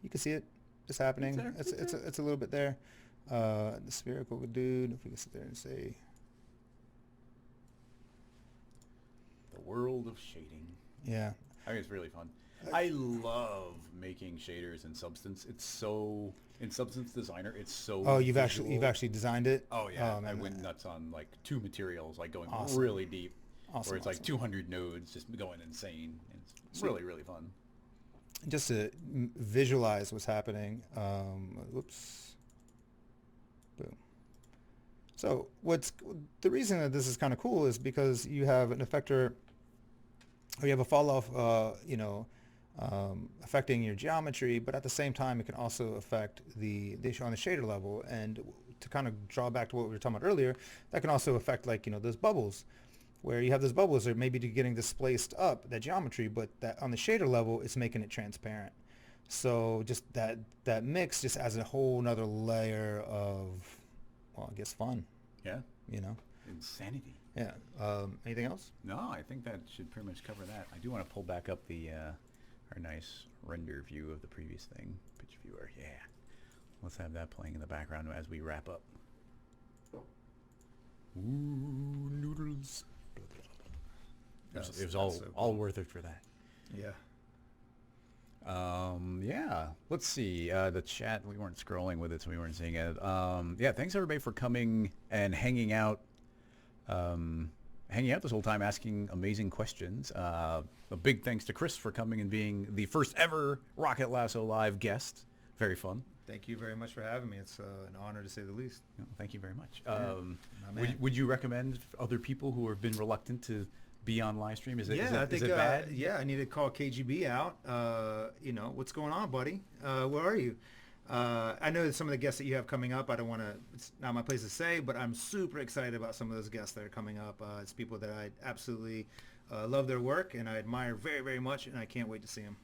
You can see it. It's happening. It's a little bit there. The spherical dude. If we can sit there and say. The world of shading. Yeah. I mean, it's really fun. I love making shaders in Substance. It's so in Substance Designer. It's so. Oh, you've visual. actually designed it. Oh yeah, man, I went nuts on like 2 materials, like going Awesome. really deep. Awesome, where it's like awesome. 200 nodes, just going insane. It's Sweet. really fun. Just to visualize what's happening. Whoops. Boom. So the reason that this is kind of cool is because you have an effector, or you have a fall off, affecting your geometry, but at the same time it can also affect the on the shader level. And to kind of draw back to what we were talking about earlier, that can also affect those bubbles, where you have those bubbles that maybe getting displaced up that geometry, but that on the shader level it's making it transparent. So just that mix just adds a whole nother layer of, well, I guess fun. Yeah. Insanity. Yeah. Anything else? No, I think that should pretty much cover that. I do want to pull back up the our nice render view of the previous thing. Pitch viewer, yeah. Let's have that playing in the background as we wrap up. Ooh, noodles. It was all so cool. all worth it for that. Yeah. Yeah. Let's see. The chat, we weren't scrolling with it, so we weren't seeing it. Yeah, thanks everybody for coming and hanging out this whole time, asking amazing questions. A big thanks to Chris for coming and being the first ever Rocket Lasso Live guest. Very fun. Thank you very much for having me. It's an honor, to say the least. No, thank you very much. Yeah, would you recommend other people who have been reluctant to be on live stream? Is it I think, bad? Yeah, I need to call KGB out. What's going on, buddy? Where are you? I know that some of the guests that you have coming up, it's not my place to say, but I'm super excited about some of those guests that are coming up. It's people that I absolutely love their work and I admire very, very much, and I can't wait to see them.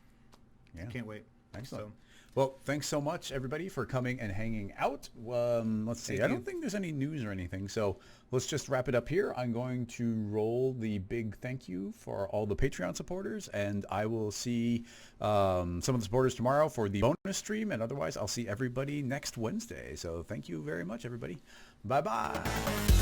Yeah. I can't wait. Excellent. So, well, thanks so much, everybody, for coming and hanging out. Let's see. I don't think there's any news or anything, so let's just wrap it up here. I'm going to roll the big thank you for all the Patreon supporters, and I will see some of the supporters tomorrow for the bonus stream, and otherwise I'll see everybody next Wednesday. So thank you very much, everybody. Bye-bye.